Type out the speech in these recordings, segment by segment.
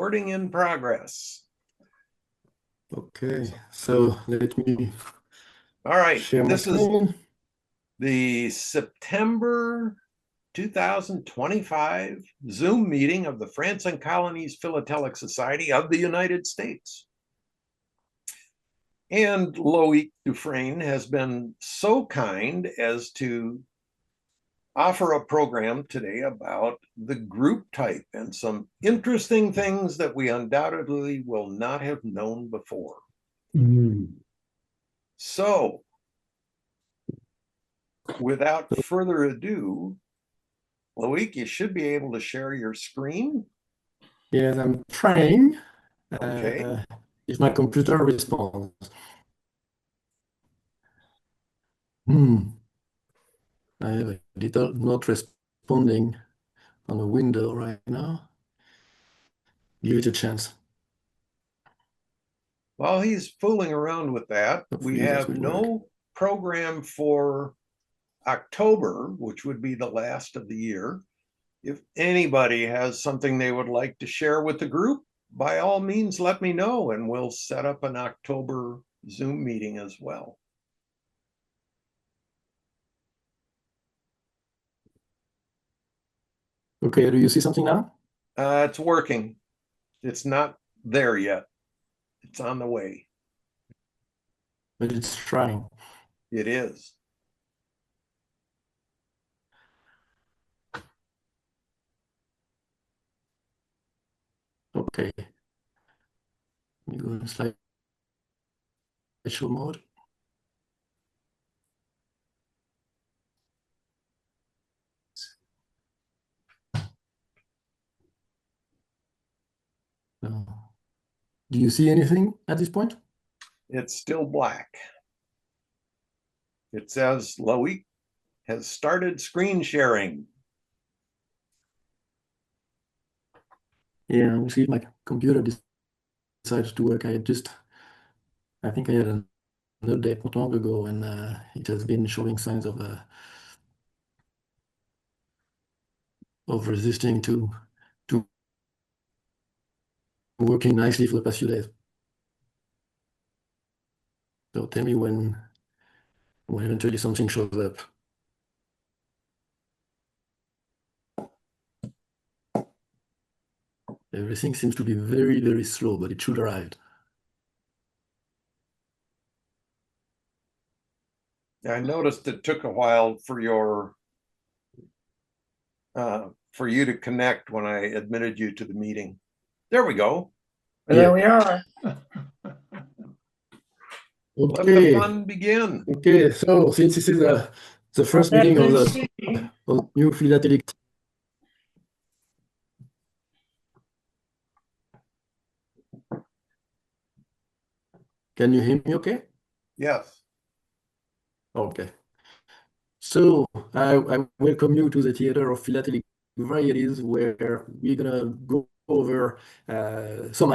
Recording in progress. Okay, so let me All right, share my this is screen. the September 2025 Zoom meeting of the France and Colonies Philatelic Society of the United States. And Loic Dufresne has been so kind as to offer a program today about the group type and some interesting things that we undoubtedly will not have known before. So, without further ado, Loic, you should be able to share your screen. Yes, I'm trying. Okay. If my computer responds. I have a little not responding on a window right now. Give it a chance. While he's fooling around with that, we have no program for October, which would be the last of the year. If anybody has something they would like to share with the group, by all means, let me know, and we'll set up an October Zoom meeting as well. Okay, do you see something now? It's working. It's not there yet. It's on the way. But it's trying. It is. Okay. You go in slideshow mode. Do you see anything at this point? It's still black. It says Loic has started screen sharing. Yeah, we'll see if my computer decides to work. I think I had an update not long ago, and it has been showing signs of resisting to working nicely for the past few days. So tell me when eventually something shows up. Everything seems to be very, very slow, but it should arrive. I noticed it took a while for you to connect when I admitted you to the meeting. There we go. And there we are. Let the fun begin. Okay, so since this is the first meeting of the new philatelic. Can you hear me okay? Yes. Okay. So I welcome you to the Theater of Philatelic Varieties, where we're gonna go over some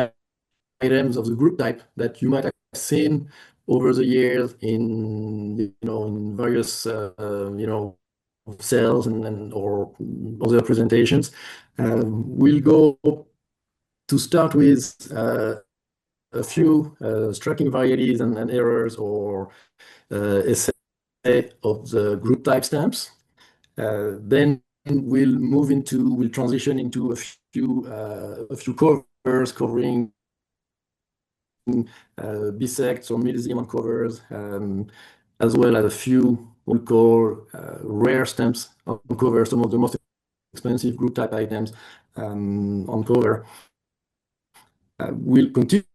items of the group type that you might have seen over the years in in various cells and or other presentations. We'll go to start with a few striking varieties and errors or essay of the group type stamps. Then we'll transition into a few covers covering bisects or millesium covers, as well as a few what we call rare stamps on cover, some of the most expensive group type items on cover. We'll continue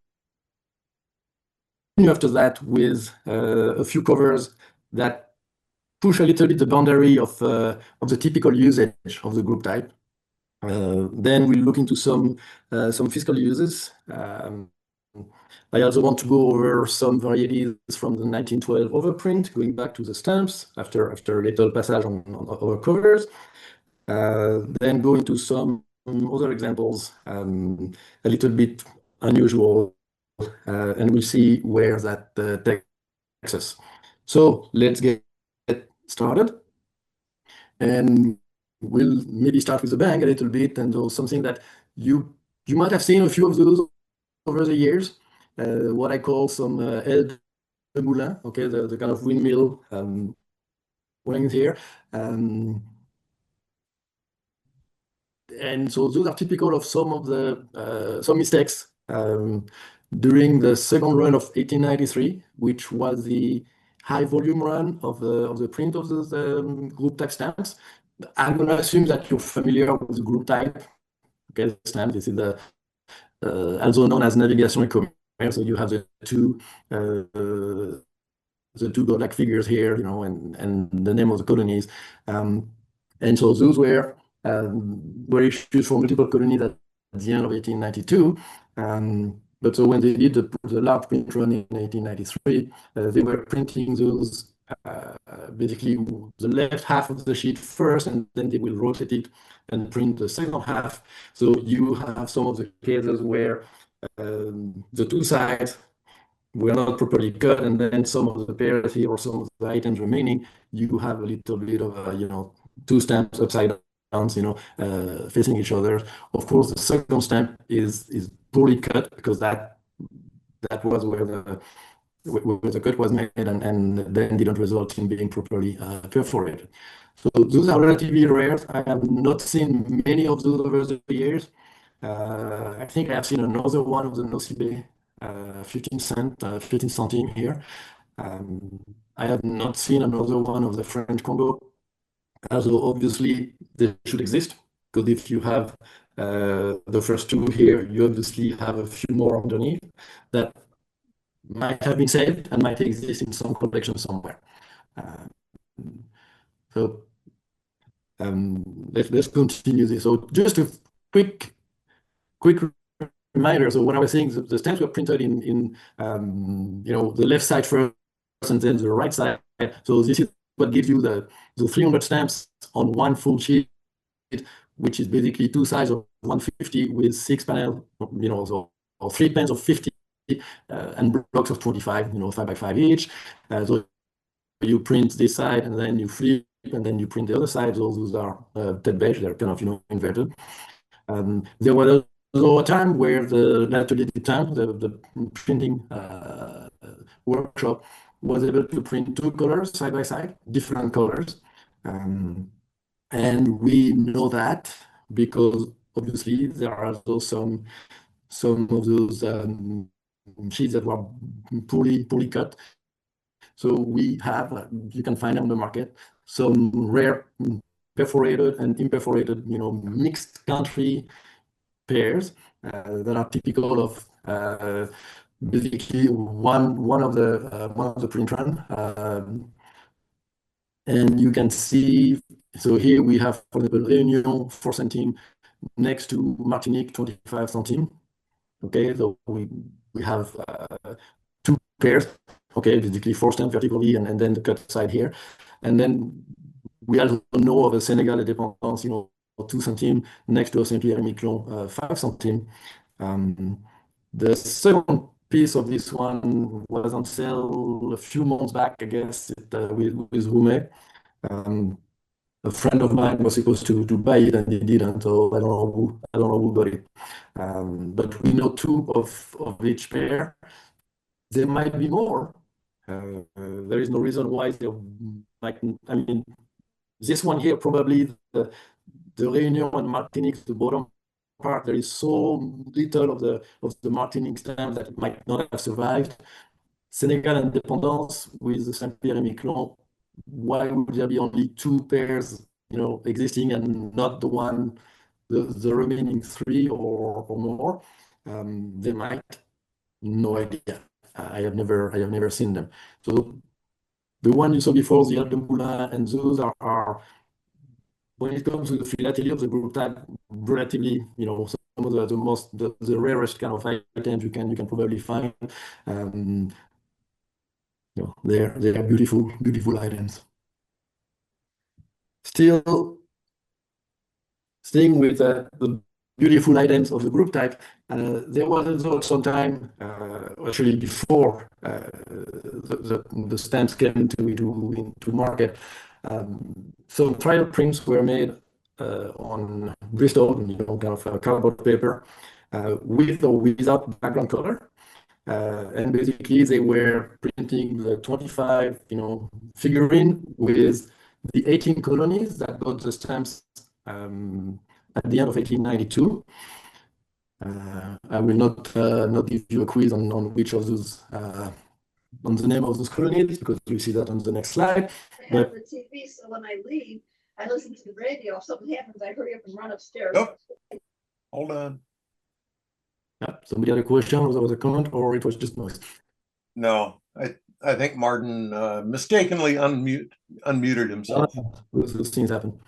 after that with a few covers that push a little bit the boundary of the typical usage of the group type. Then we'll look into some physical uses. I also want to go over some varieties from the 1912 overprint, going back to the stamps after a little passage on our covers. Then go into some other examples, a little bit unusual, and we'll see where that takes us. So let's get started. And we'll maybe start with a bang a little bit, and do something that you You might have seen a few of those over the years, what I call some aile de moulin, okay, the kind of windmill wings here. And so those are typical of some of the some mistakes during the second run of 1893, which was the high volume run of the print of those group type stamps. I'm going to assume that you're familiar with the group type. Okay, stamp. This is the also known as navigation and commerce. So you have the two godlike figures here, you know, and the name of the colonies. And so those were issued for multiple colonies at the end of 1892. But so when they did the large print run in 1893, they were printing those basically the left half of the sheet first, and then they will rotate it and print the second half. So you have some of the cases where the two sides were not properly cut, and then some of the pairs here or some of the items remaining, you have a little bit of you know, two stamps upside down, you know, facing each other. Of course, the second stamp is poorly cut because that was where the cut was made, and then didn't result in being properly perforated. So those are relatively rare. I have not seen many of those over the years. I think I have seen another one of the Nocibe 15 centime here. I have not seen another one of the French Congo. So obviously they should exist, because if you have the first two here, you obviously have a few more underneath that might have been saved and might exist in some collection somewhere. So let's continue this. So just a quick reminder. So what I was saying, the stamps were printed in you know, the left side first and then the right side. So this is what gives you the 300 stamps on one full sheet, which is basically two sides of 150 with 6 panels, you know, so, or 3 pens of 50 and blocks of 25, you know, 5 by 5 each. So you print this side and then you flip and then you print the other side. Those are tête beige, they're kind of, you know, inverted. There was also a time where the L'Atelier du Temps, the printing workshop, was able to print two colors side by side, different colors. And we know that because obviously there are also some of those sheets that were poorly cut. So we have, you can find on the market, some rare perforated and imperforated, you know, mixed country pairs that are typical of basically one of the print run. And you can see, so here we have, for example, Réunion 4 centime next to Martinique 25 centime. Okay, so we have two pairs, okay, basically 4 stamps vertically and then the cut side here. And then we also know of a Senegal Independence, you know, 2 centime next to a Saint-Pierre et Miquelon 5 centime. The second piece of this one was on sale a few months back, I guess, with Roumet. A friend of mine was supposed to buy it and he didn't, so I don't know who got it. But we know two of each pair. There might be more. There is no reason why there might. I mean, this one here probably the Réunion and Martinique, the bottom part, there is so little of the Martinique stamp that it might not have survived. Senegal Independence with the Saint-Pierre et Miquelon, why would there be only two pairs, you know, existing and not the remaining three or more? They might. No idea. I have never seen them. So the one you saw before, the Aile de Moulin, and those are when it comes to the philately of the group type, relatively, you know, some of the rarest kind of items you can probably find. You know, they're beautiful items. Still staying with the beautiful items of the group type, there was also some time, actually before the stamps came into market, some trial prints were made on Bristol, you know, kind of cardboard paper, with or without background color. And basically they were printing the 25, figurine with the 18 colonies that got the stamps at the end of 1892. I will not give you a quiz on which of those on the name of those colonies because we see that on the next slide. I have the TV, so when I leave, I listen to the radio. If something happens, I hurry up and run upstairs. Nope. Hold on. Yeah, somebody had a question, or there was a comment, or it was just noise? No, I think Martin mistakenly unmuted himself. Those things happen.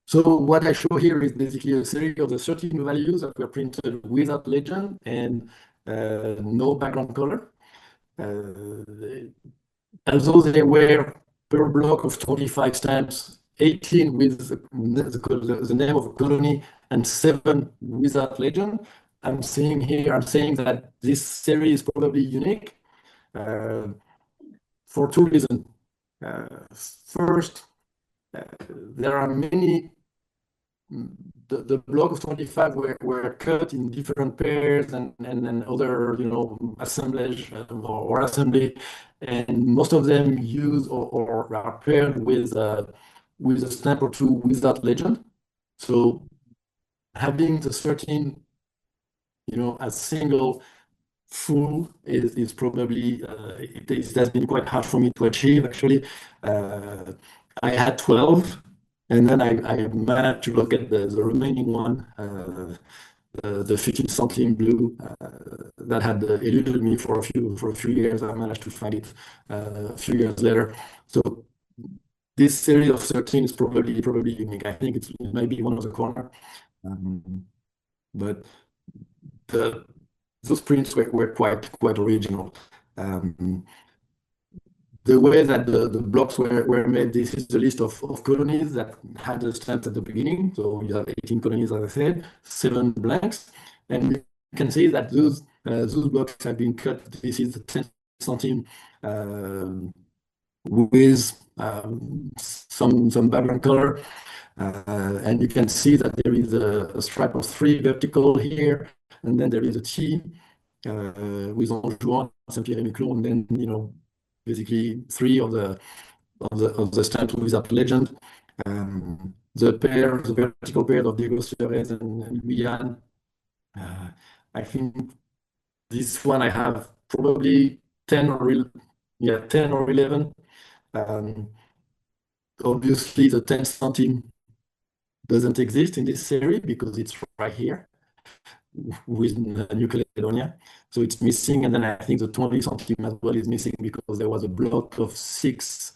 So what I show here is basically a series of the 13 values that were printed without legend and no background color. Although they were per block of 25 stamps, 18 with the name of a colony and 7 without legend. I'm saying that this series is probably unique for 2 reasons. First, there are many. The block of 25 were cut in different pairs and other assemblage or assembly, and most of them use or are paired with a stamp or two without legend. So having the 13 as single full is probably it has been quite hard for me to achieve actually. I had 12. And then I managed to look at the remaining one, the 15 centime blue that had eluded me for a few years. I managed to find it a few years later. So this series of 13 is probably unique. I think it may be one of the corner, but those prints were quite original. The way that the blocks were made, this is the list of colonies that had the stamps at the beginning. So you have 18 colonies, as I said, 7 blanks. And you can see that those blocks have been cut. This is the 10 centime with some background color. And you can see that there is a stripe of 3 vertical here. And then there is a T with Anjouan, Saint-Pierre-et-Miquelon, and then, basically 3 of the stamps without legend. The vertical pair of Diego Suarez and Guyane. I think this one I have probably 10 or 11. Obviously, the 10 centime doesn't exist in this series because it's right here with New Caledonia. So it's missing, and then I think the 20 centime as well is missing because there was a block of 6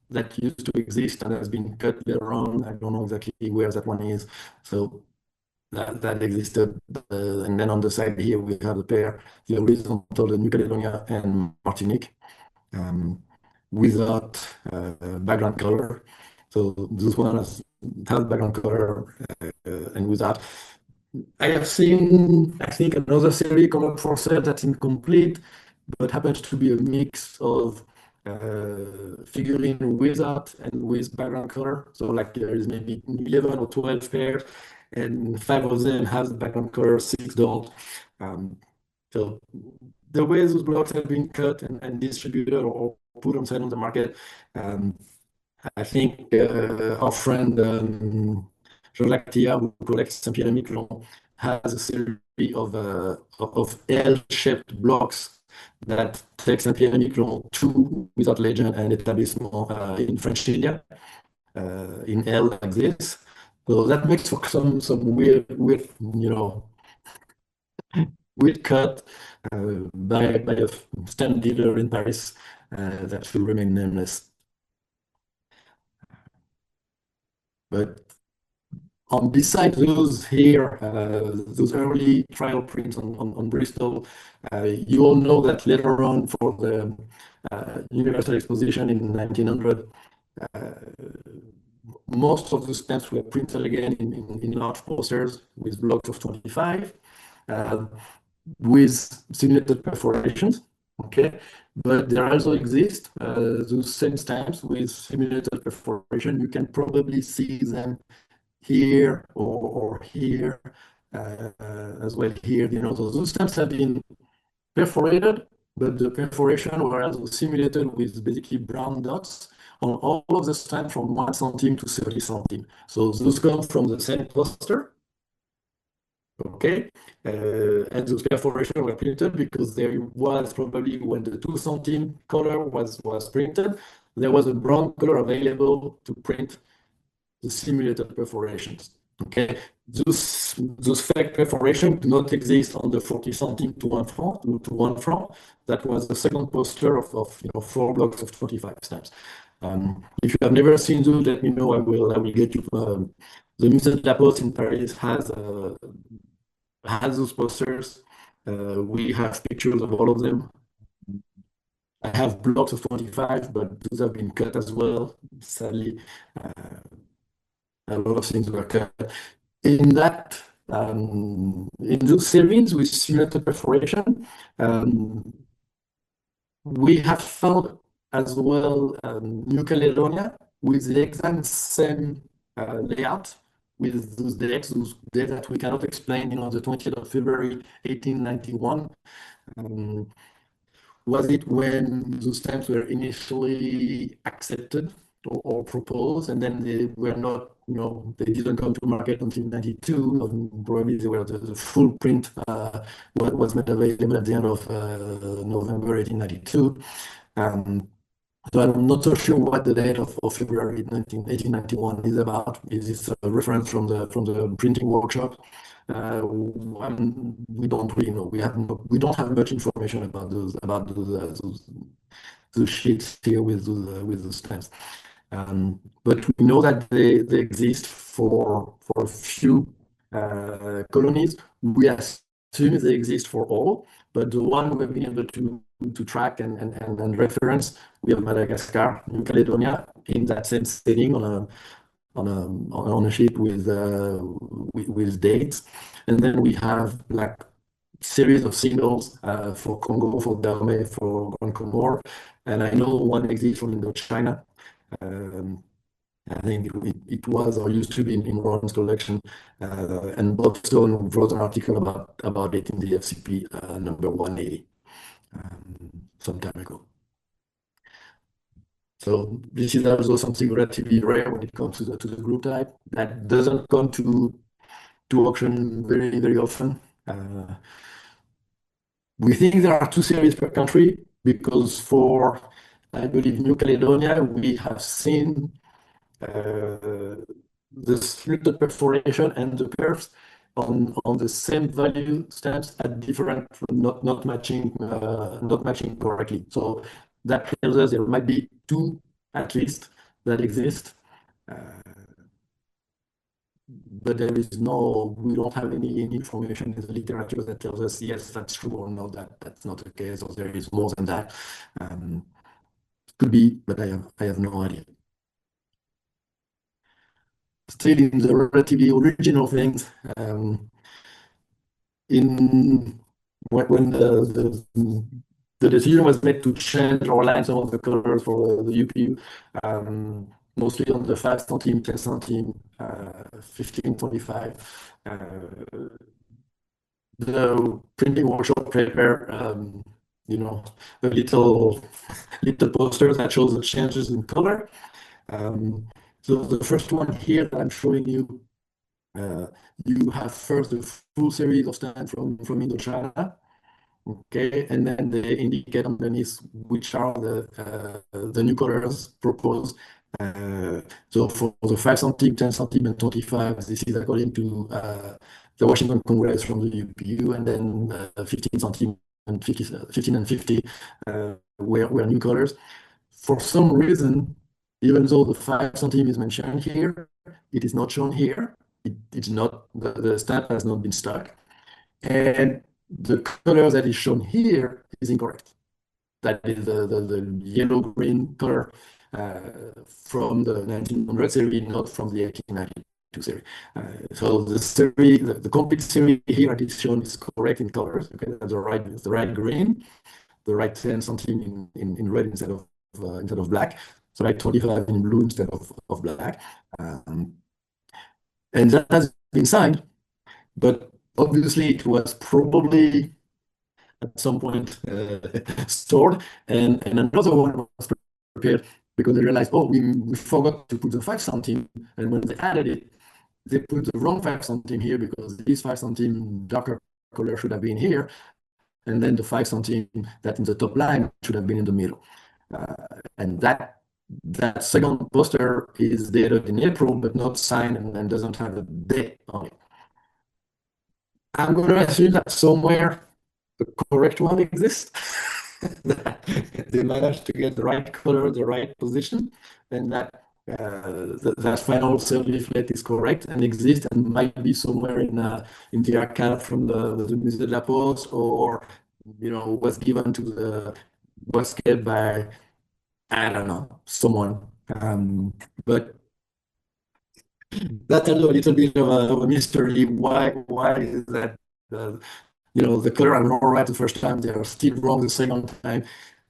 that used to exist and has been cut later on. I don't know exactly where that one is. So that existed. And then on the side here, we have a pair, the horizontal, the New Caledonia and Martinique, without background color. So this one has background color and without. I have seen, I think, another series come up for sale that's incomplete, but happens to be a mix of figurine without and with background color. So like there is maybe 11 or 12 pairs, and 5 of them have background color, 6 don't. So the way those blocks have been cut and distributed or put on sale on the market, I think our friend Jean-Jacques Thia, who collects Saint-Pierre-et-Miquelon, has a series of L-shaped blocks that take Saint-Pierre-et-Miquelon to without legend and établissement in French India, in L like this. So that makes for some weird cut by a stamp dealer in Paris that should remain nameless. But besides those here, those early trial prints on Bristol, you all know that later on for the Universal Exposition in 1900, most of the stamps were printed again in large posters with blocks of 25, with simulated perforations. Okay, but there also exist those same stamps with simulated perforation. You can probably see them here or here. as well here. Those stamps have been perforated, but the perforation were also simulated with basically brown dots on all of the stamps from 1 centime to 30 centime. So those come from the same poster. Okay, and those perforations were printed because there was probably, when the 2 centime color was printed, there was a brown color available to print the simulated perforations. Okay, those fake perforations do not exist on the 40 centime to 1 franc. To 1 franc. That was the second poster of 4 blocks of 25 stamps. If you have never seen those, let me know. I will get you. The Musée de la Poste in Paris has those posters. We have pictures of all of them. I have blocks of 25, but those have been cut as well. Sadly, a lot of things were cut. In those series with simulated perforation, we have found as well New Caledonia with the exact same layout, with those dates that we cannot explain. The 20th of February 1891. Was it when those stamps were initially accepted or proposed, and then they were not, they didn't come to market until 92, and probably they were the full print was made available at the end of November 1892. So I'm not so sure what the date of February 1891 is about. Is this a reference from the printing workshop? We don't really know. We don't have much information about those sheets here with those stamps. But we know that they exist for a few colonies. We assume they exist for all, but the one we've been able to track and reference, we have Madagascar, New Caledonia, in that same setting on a sheet with dates, and then we have like series of singles for Congo, for Dahomey, for Grand Comore, and I know one exists from Indochina. I think it was or used to be in Ron's collection, and Bob Stone wrote an article about it in the FCP number 180 some time ago. So this is also something relatively rare when it comes to the group type that doesn't come to auction very, very often. We think there are 2 series per country because for, I believe, New Caledonia, we have seen the slitted perforation and the curves on the same value stamps at different, not matching correctly. So that tells us there might be 2 at least that exist. But we don't have any information in the literature that tells us yes, that's true, or no, that's not the case, or there is more than that. Could be, but I have no idea. Still in the relatively original things, when the decision was made to change or align some of the colors for the UPU, mostly on the 5 centime, 10 centime, 15, 25. The printing workshop prepared, a little posters that shows the changes in color. So the first one here that I'm showing you, you have first the full series of stamps from Indochina. Okay, and then they indicate underneath which are the new colors proposed. So for the 5 centime, 10 centime, and 25, this is according to the Washington Congress from the UPU, and then 15 centime and 15 and 50 were new colors. For some reason, even though the 5 centime is mentioned here, it is not shown here. It's not, the stamp has not been stuck. And the color that is shown here is incorrect. That is the yellow-green color from the 1900 series, not from the 1892 series. So the complete series here that is shown is correct in colors. Okay, that's the right green, the right 10 centime in red instead of black. So like 25 in blue instead of black. And that has been signed, but obviously it was probably at some point stored, and another one was prepared because they realized, oh, we forgot to put the 5 centime, and when they added it, they put the wrong 5 centime here because this 5 centime darker color should have been here, and then the 5 centime that in the top line should have been in the middle. And that second poster is dated in April, but not signed and doesn't have a date on it. I'm going to assume that somewhere the correct one exists. They managed to get the right color, the right position, and that that final cell leaflet is correct and exists and might be somewhere in the archive from the Musée de la Poste, or was given to the was kept by, I don't know, someone. But that tells a little bit of a mystery. Why is that? The color are not right the first time, they are still wrong the second time,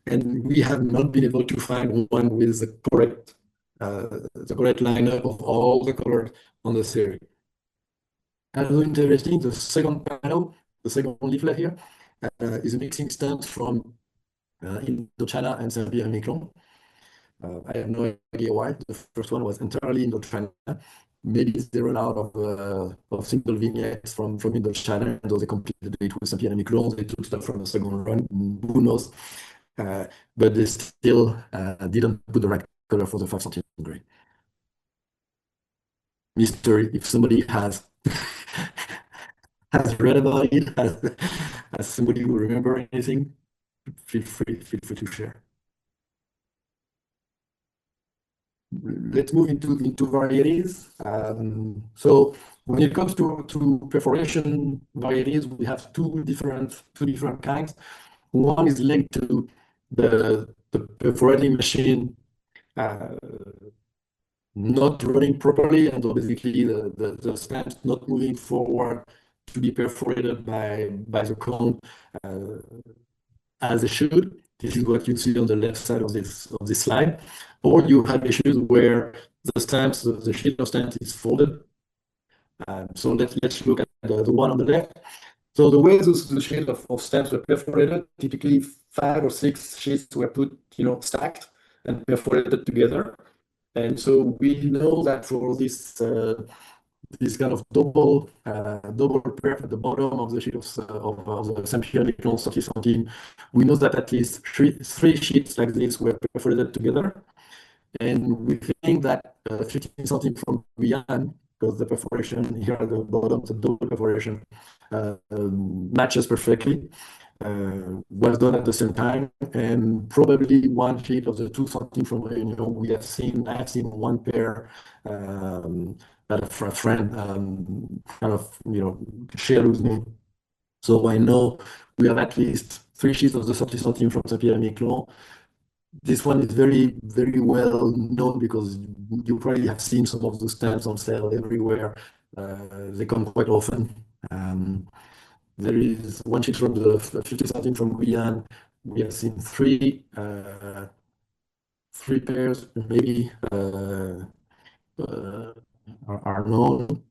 and we have not been able to find one with the correct lineup of all the colors on the series. Also interesting, the second panel, the second leaflet here, is a mixing stamp from Indochina and Serbia and Miquelon. I have no idea why. The first one was entirely Indochina. Maybe they run out of single vignettes from Indochina, and though they completed it with Saint-Pierre and Miquelon, they took stuff from the second run, who knows. But they still didn't put the right color for the 5 centime gray. Mystery, if somebody has read about it, has somebody who remember anything, feel free to share. Let's move into varieties. So when it comes to perforation varieties, we have two different kinds. One is linked to the perforating machine not running properly, and so basically the stamps not moving forward to be perforated by the cone as they should. This is what you see on the left side of this slide. Or you have issues where the sheet of stamps is folded. So let's look at the one on the left. So the way the sheet of stamps were perforated, typically 5 or 6 sheets were put, stacked and perforated together. And so we know that for this kind of double perf at the bottom of the sheet of the Saint-Pierre Miquelon 30 centime, we know that at least three sheets like this were perforated together. And we think that 15 centime from Guyane, because the perforation here at the bottom, the double perforation, matches perfectly, was done at the same time, and probably one sheet of the 2 centime from Réunion. I have seen one pair that a friend kind of shared with me. So I know we have at least 3 sheets of the 30 centime from Saint-Pierre Miquelon. This one is very, very well known because you probably have seen some of the stamps on sale everywhere. They come quite often. There is one sheet from the 50 centime from Guyane. We have seen three pairs, maybe are known,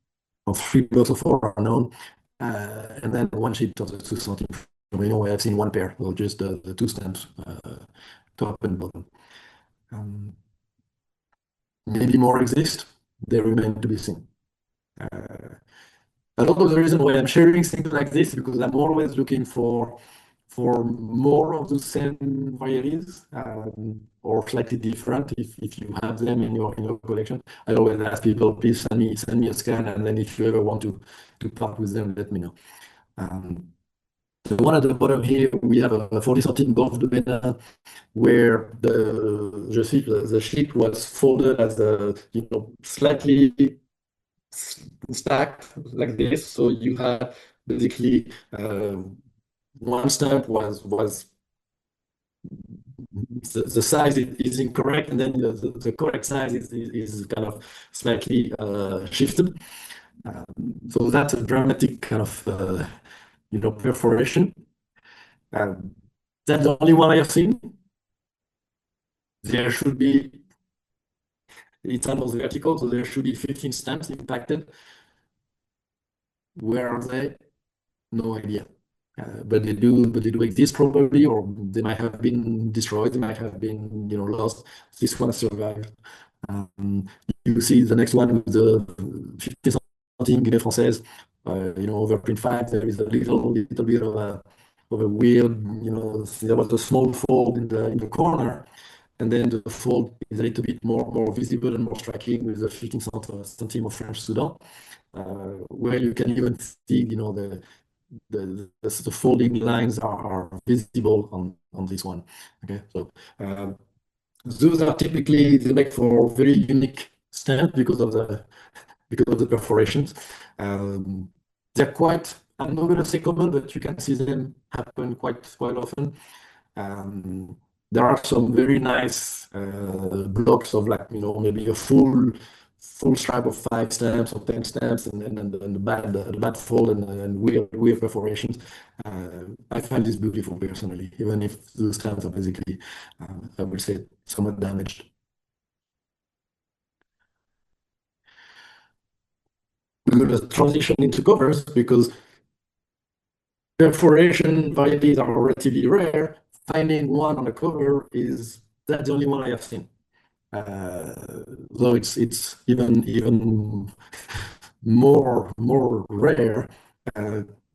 or 3 blocks of 4 are known, and then one sheet of the 2 centime. I have seen one pair, well, just the 2 stamps, top and bottom. Maybe more exist, they remain to be seen. A lot of the reason why I'm sharing things like this, because I'm always looking for more of the same varieties, or slightly different if you have them in your collection. I always ask people, please send me a scan, and then if you ever want to part with them, let me know. The one at the bottom here, we have a 40 centime Golf de Bénin, where the sheet was folded as slightly stacked like this. So you have basically one stamp was the size is incorrect, and then the correct size is kind of slightly shifted. So that's a dramatic kind of perforation. That's the only one I have seen. There should be, it's almost vertical, so there should be 15 stamps impacted. Where are they? no idea. But they do exist probably, or they might have been destroyed, they might have been, lost. This one survived. You see the next one with the 50 centimes Guinée Française, over print 5, there is a little bit of a weird, there was a small fold in the corner, and then the fold is a little bit more visible and more striking with the 15 centimes of French Sudan, where you can even see, the folding lines are visible on this one. Okay, so those are typically they make for very unique stamp because of the perforations. They're quite, I'm not going to say common, but you can see them happen quite often. There are some very nice blocks of maybe a full stripe of 5 stamps or 10 stamps, and the bad fold and weird perforations. I find this beautiful personally, even if the stamps are basically, I would say, somewhat damaged. We're going to transition into covers because perforation varieties are relatively rare. Finding one on a cover that's the only one I have seen. Though it's even more rare.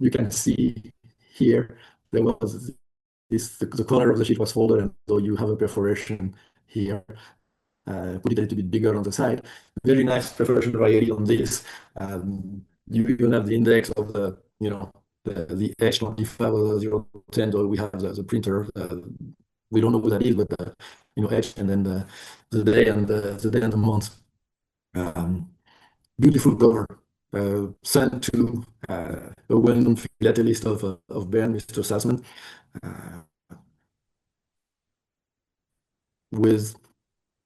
You can see here there was the corner of the sheet was folded, and so you have a perforation here. Put it a little bit bigger on the side. Very nice perforation variety on this. You even have the index of the the H25 or we have the printer. We don't know what that is, but H and then the day and the month. Beautiful cover. Sent to a well-known philatelist of Bern, Mr. Sassman, with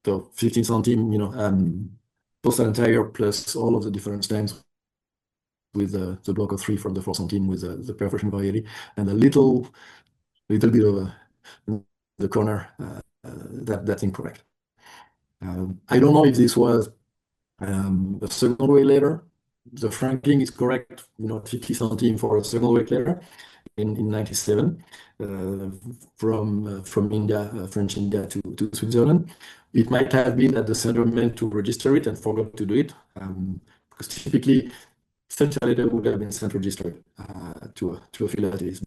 the 15 centime, postal entire plus all of the different stamps with the block of 3 from the 4 centime with the perforation variety and a little bit of the corner that's incorrect. I don't know if this was a second weight letter. The franking is correct, 50 centime for a second weight letter in 97 from India, French India to Switzerland. It might have been that the sender meant to register it and forgot to do it, because typically such a letter would have been sent registered to a philatelist,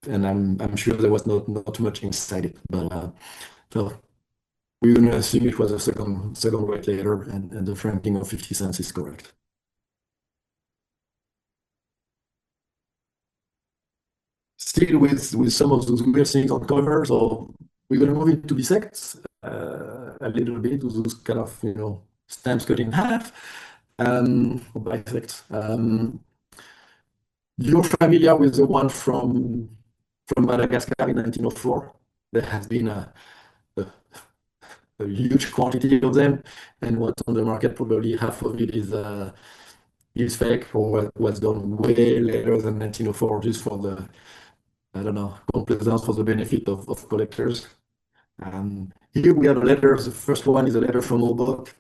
and I'm sure there was not too much inside it, but so we're going to assume it was a second weight letter, and the franking of 50 cents is correct. Still with some of those weird things on covers, so we're going to move into bisects a little bit with those kind of stamps cut in half, or bisects. You're familiar with the one from Madagascar in 1904. There has been a huge quantity of them, and what's on the market, probably half of it is fake or was done way later than 1904, just for the, I don't know, complaisance, for the benefit of collectors. Here we have letters. The first one is a letter from Obok,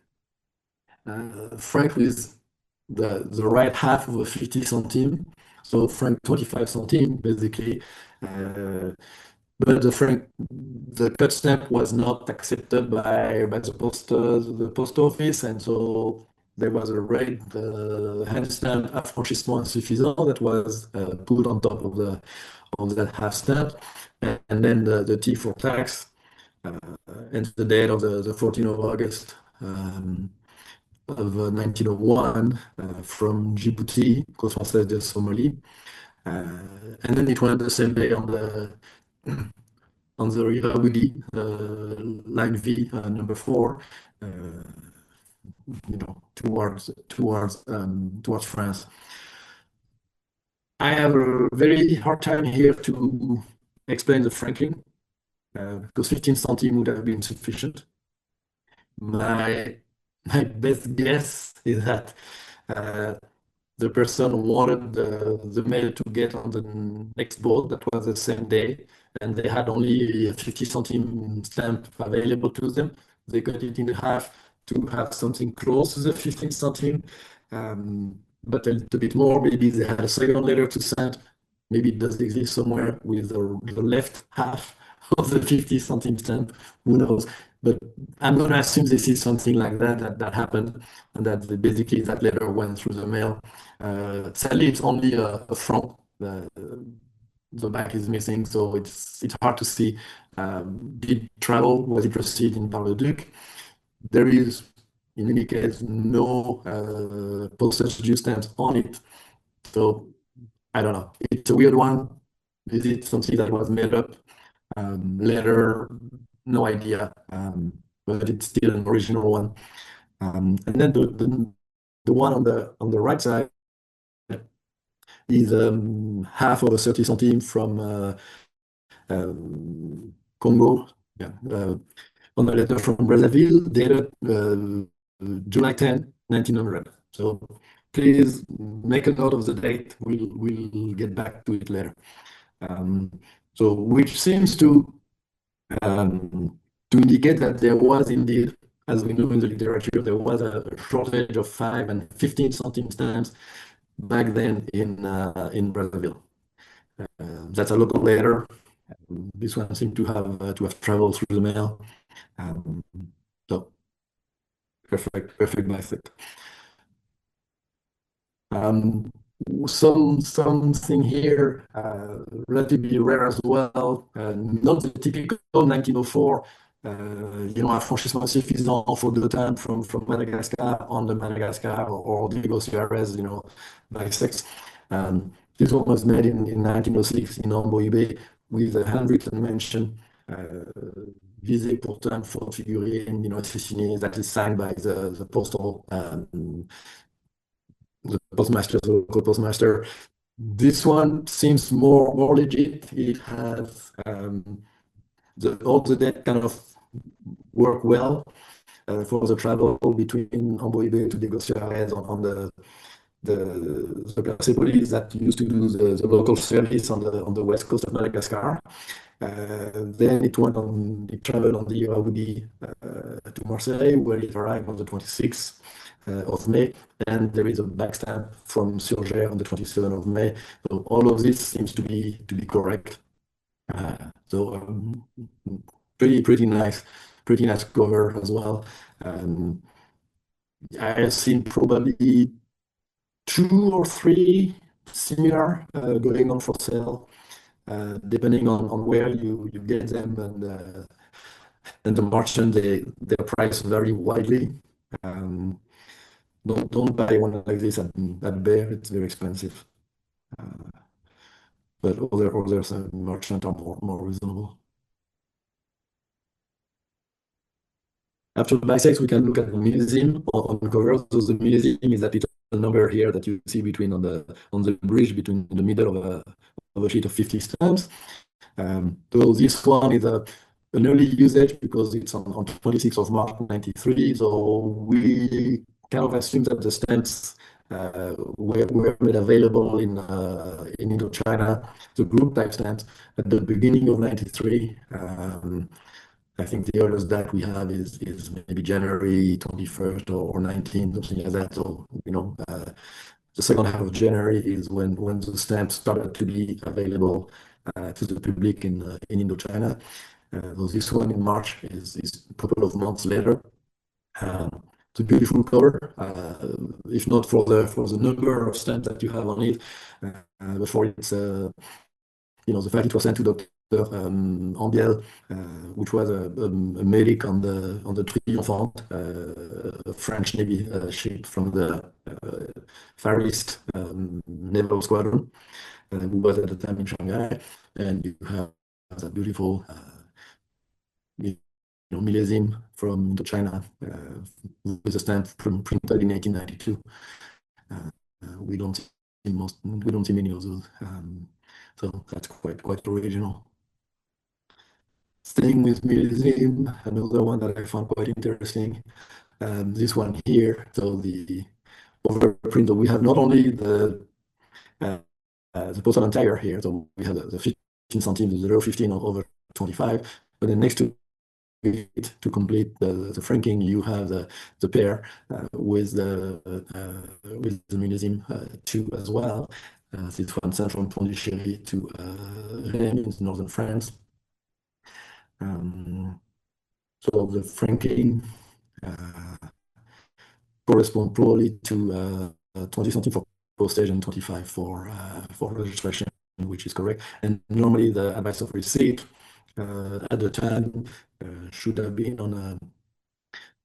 frank with the right half of a 50 centime, so frank 25 centime basically. But the cut stamp was not accepted by the post office, and so there was a rate, hand stamp affranchissement insuffisant that was put on top of that half stamp, and then the T for tax, and the date of the 14th of August of 1901 from Djibouti, Côte Française de Somalie, and then it went the same day on the Irraoudi, line V, number 4, towards France. I have a very hard time here to explain the franking, because 15 centimes would have been sufficient. My best guess is that the person wanted the mail to get on the next boat. That was the same day, and they had only a 50 centime stamp available to them. They cut it in half to have something close to the 15 centime. but a little bit more. Maybe they had a second letter to send. Maybe it does exist somewhere with the left half of the 50 centime stamp. Who knows? But I'm going to assume this is something like that happened, and that basically that letter went through the mail. Sadly, it's only a front. The back is missing, so it's hard to see. Did it travel? Was it received in Bar-le-Duc? There is, in any case, no postage due stamps on it. So I don't know. It's a weird one. Is it something that was made up later? No idea. But it's still an original one. And then the one on the right side is half of a 30 centime from Congo. Yeah, on a letter from Brazzaville, dated July 10, 1900. So please make a note of the date. We'll get back to it later. So which seems to indicate that there was indeed, as we know in the literature, there was a shortage of 5 and 15 centime stamps back then in Brazzaville. That's a local letter. This one seemed to have traveled through the mail. So perfect method. Something here relatively rare as well, not the typical 1904, affranchissement suffisant for the time from Madagascar on the Madagascar or Diego Suarez, by sex. This one was made in 1906 in Amboibé with a handwritten mention, visé pourtant faute figurine, assassiné, that is signed by the postal, the postmaster, the local postmaster. This one seems more legit. It has all the date kind of work well for the travel between Amboibé to Diego Suarez on the Persepolis that used to do the local service on the west coast of Madagascar. Then it traveled on the Irraoudi to Marseille, where it arrived on the 26th of May, and there is a backstamp from Surgère on the 27th of May. So all of this seems to be correct. Pretty nice cover as well. I have seen probably 2 or 3 similar going on for sale, depending on where you get them, and the merchant, their price vary widely. Don't buy one like this at Bear, it's very expensive. But others merchant are more reasonable. After bisects, we can look at the millésime on covers. So the millésime is that little number here that you see on the bridge between the middle of a sheet of 50 stamps. So this one is an early usage because it's on 26th of March 93. So we kind of assume that the stamps were made available in Indochina, the group type stamps, at the beginning of 93. I think the earliest that we have is maybe January 21st or 19th, something like that. So, the second half of January is when the stamps started to be available to the public in Indochina. So this one in March is a couple of months later. It's a beautiful cover, if not for the number of stamps that you have on it, but for its, the fact it was sent to Dr. Ambiel, which was a medic on the Triomphant, a French Navy ship from the Far East Naval Squadron, who was at the time in Shanghai, and you have that beautiful millésime from Indochina with a stamp printed in 1892. We don't see many of those, so that's quite original. Staying with millésime, another one that I found quite interesting. This one here, so the overprint. We have not only the postal entire here, so we have the 15 centimes, the 0.15 over 25, but then next to it to complete the franking. You have the pair with the museum too as well. This one sent from Pondichéry to Rennes in northern France. So the franking correspond probably to 20 something for postage and 25 for registration, which is correct. And normally the advice of receipt at the time should have been on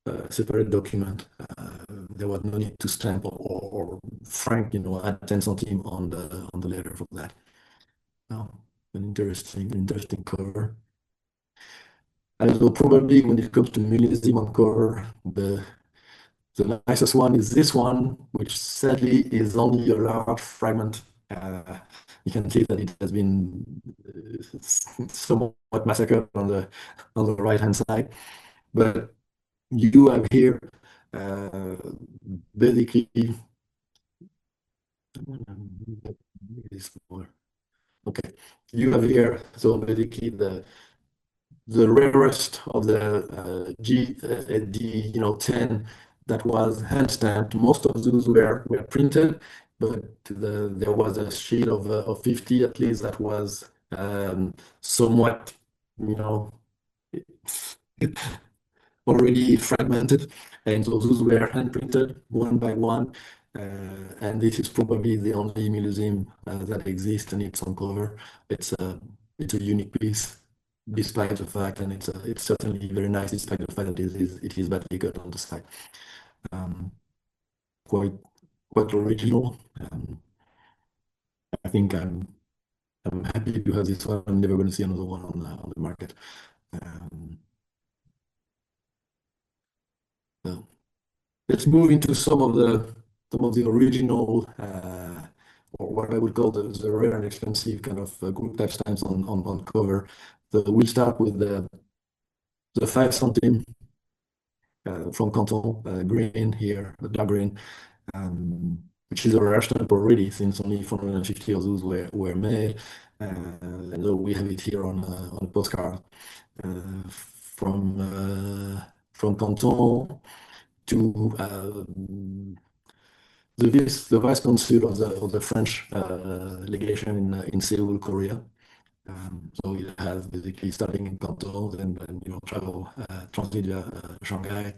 a separate document. There was no need to stamp or frank, add 10 centimes on the letter for that. Now, an interesting cover. Although probably when it comes to museum on cover, the nicest one is this one, which sadly is only a large fragment. You can see that it has been somewhat massacred on the right-hand side. But you do have here basically okay. You have here so basically the rarest of the D 10 that was hand stamped. Most of those were printed, but there was a sheet of 50 at least that was somewhat already fragmented, and so those were hand printed one by one. And this is probably the only museum that exists, and it's on cover. It's a unique piece, despite the fact, and it's certainly very nice, despite the fact that it is badly cut on the side. Quite original. I think I'm happy to have this one. I'm never going to see another one on the market. So let's move into some of the original, or what I would call the rare and expensive kind of group type stamps on cover. So we'll start with the 5 centime from Canton, green here, the dark green, which is a rare stamp already, since only 450 of those were made. And so we have it here on a postcard from Canton to the vice consul of the French legation in Seoul, Korea. So it has basically starting in Canton, then travel transit via Shanghai,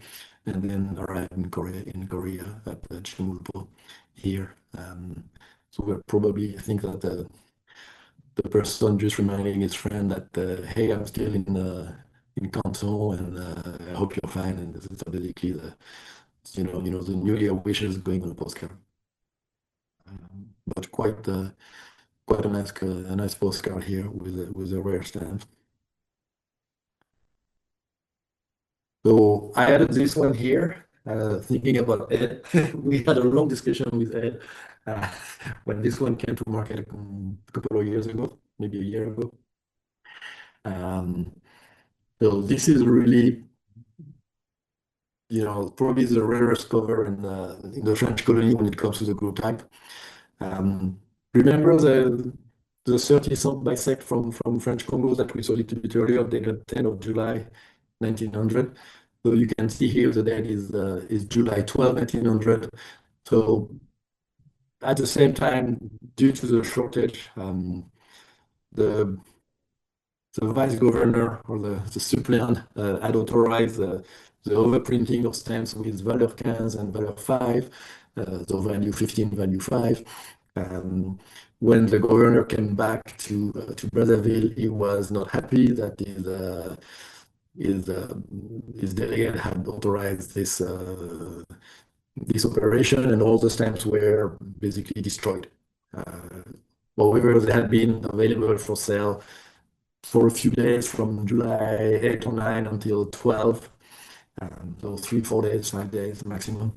and then arrive in Korea at Chimulpo here. So we're probably, I think that the person just reminding his friend that hey, I'm still in Canton, and I hope you're fine. And this is basically the the New Year wishes going on a postcard. But quite a nice postcard here with a rare stamp. So I added this one here, thinking about Ed. We had a long discussion with Ed when this one came to market a couple of years ago, maybe a year ago. So this is really, probably the rarest cover in the French colony when it comes to the group type. Remember the 30 cent bisect from French Congo that we saw a little bit earlier, dated 10 of July 1900. So you can see here the date is July 12, 1900. So at the same time, due to the shortage, the vice governor or the suppleant had authorized the overprinting of stamps with valeur 15 and valeur 5, so value 15, value 5. When the governor came back to Brazzaville, he was not happy that his delegate had authorized this operation, and all the stamps were basically destroyed. However, they had been available for sale for a few days from July 8 or 9 until 12. So 3-4 days, 5 days maximum.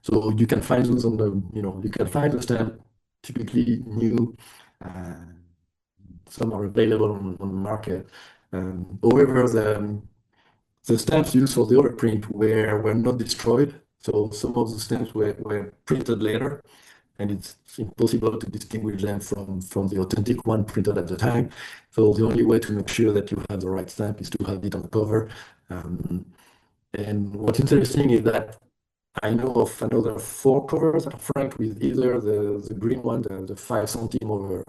So you can find those on you can find the stamp typically new. Some are available on the market. However, the stamps used for the overprint were not destroyed. So some of the stamps were printed later, and it's impossible to distinguish them from the authentic one printed at the time. So the only way to make sure that you have the right stamp is to have it on the cover. And what's interesting is that I know of another 4 covers that are franked with either the green one, the 5 centime over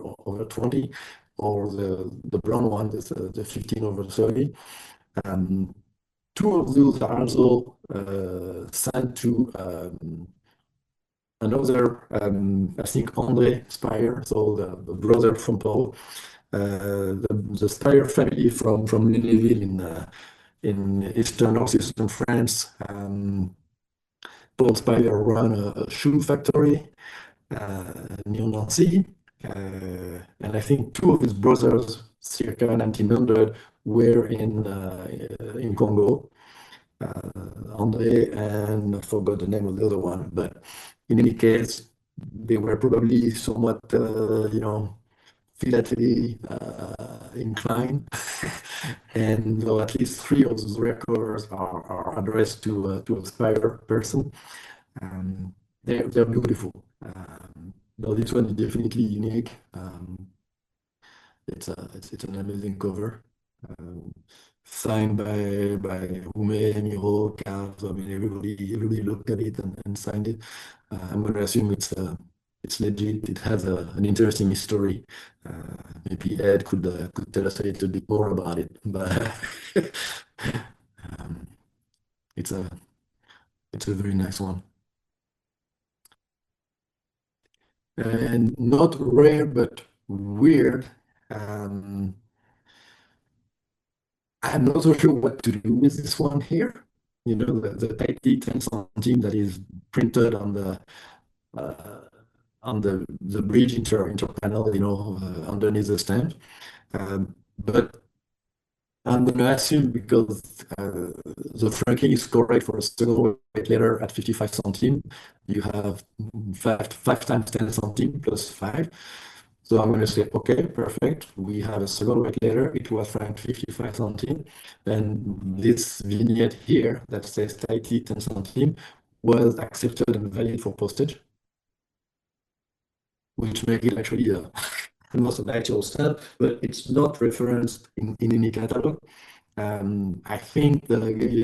20, or the brown one, the 15 over 30. 2 of those are also sent to another, I think, André Speyer, so the brother from Paul, the Speyer family from Lunéville in eastern northeastern France. Paul Speyer ran a shoe factory near Nancy, and I think 2 of his brothers, circa 1900, were in Congo. André, and I forgot the name of the other one, but in any case, they were probably somewhat, philately inclined, and at least 3 of those records are addressed to a Spire person. They're beautiful. Now this one is definitely unique. It's an amazing cover. Signed by Hume, Miro, Cave. I mean, everybody looked at it and signed it. I'm going to assume it's legit. It has an interesting history. Maybe Ed could tell us a little bit more about it, but it's a very nice one. And not rare, but weird. I'm not so sure what to do with this one here. You know, the tidy 10 centime that is printed on the bridge inter panel, underneath the stamp. But I'm going to assume, because the franking is correct for a second weight letter at 55 centime, you have 5 times 10 centime plus 5. So I'm going to say, okay, perfect. We have a second weight letter. It was franked 55 centime. And this vignette here that says Tahiti 10 centime was accepted and valid for postage, which makes it actually not an actual stamp, but it's not referenced in any catalog. I think the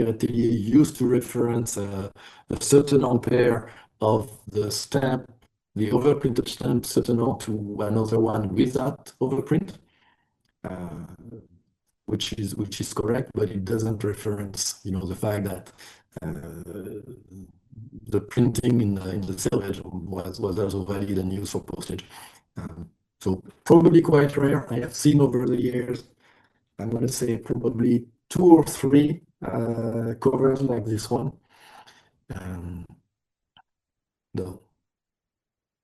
Atelier used to reference a certain ampere of the stamp, the overprinted stamp, certain to another one without overprint, which is correct, but it doesn't reference, the fact that the printing in the selvage was also valid and used for postage. So probably quite rare. I have seen over the years, I'm going to say probably 2 or 3 covers like this one. Though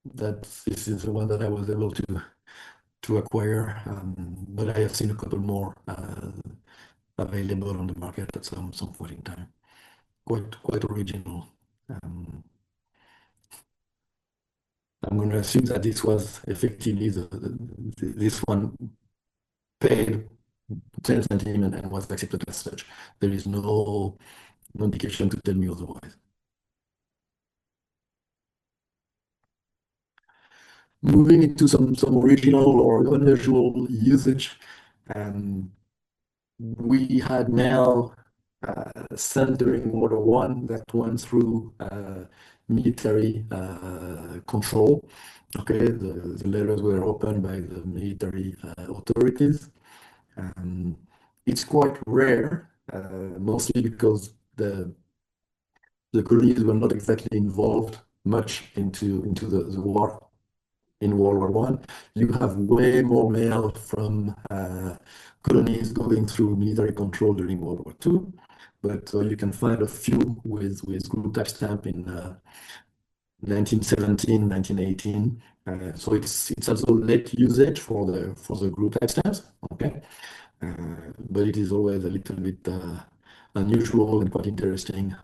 this is the one that I was able to acquire, but I have seen a couple more available on the market at some point in time. Quite original. I'm going to assume that this was effectively this one paid 10 centime and was accepted as such. There is no indication to tell me otherwise. Moving into some original or unusual usage, we had mail sent during World War I that went through military control. Okay, the letters were opened by the military authorities. It's quite rare, mostly because the colonies were not exactly involved much into the war in World War I. You have way more mail from colonies going through military control during World War II, but you can find a few with group type stamp in 1917, 1918. So it's also late usage for the group type stamps. Okay, but it is always a little bit unusual and quite interesting.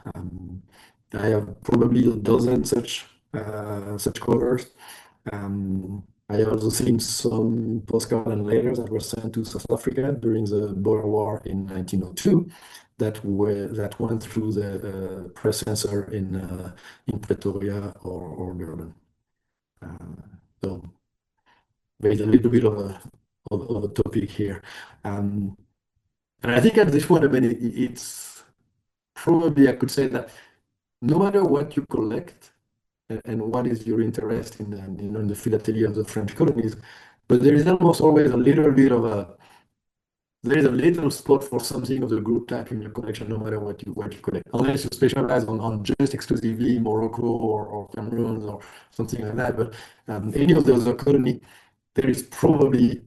I have probably a dozen such covers. I have also seen some postcards and letters that were sent to South Africa during the Boer War in 1902 that went through the press censor in Pretoria or Durban. So there is a little bit of a topic here. And I think at this point, I mean, it's probably, I could say that no matter what you collect and what is your interest in, in the philately of the French colonies, but there is almost always a little bit of there is a little spot for something of the group type in your collection, no matter what you collect. Unless you specialize on just exclusively Morocco or Cameroon or something like that. But any of the other colony, there is probably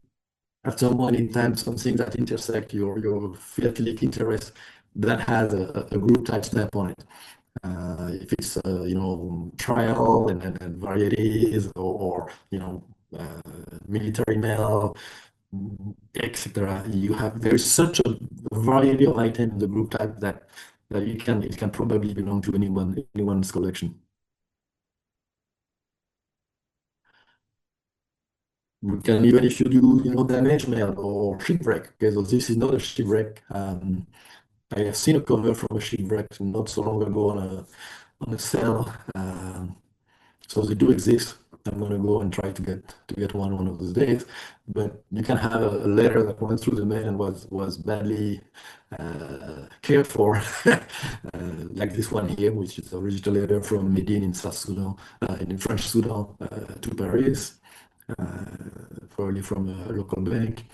at some point in time something that intersect your philatelic interest that has a group type stamp on it. If it's trial and varieties or military mail, etc. There's such a variety of items in the group type that it can probably belong to anyone's collection. We can even if you do damage mail or shipwreck. Okay, so this is not a shipwreck. I have seen a cover from a shipwreck not so long ago on a sale. So they do exist. I'm gonna go and try to get one of those days. But you can have a letter that went through the mail and was badly cared for, like this one here, which is a registered letter from Medine in South Sudan, in French Sudan, to Paris, probably from a local bank.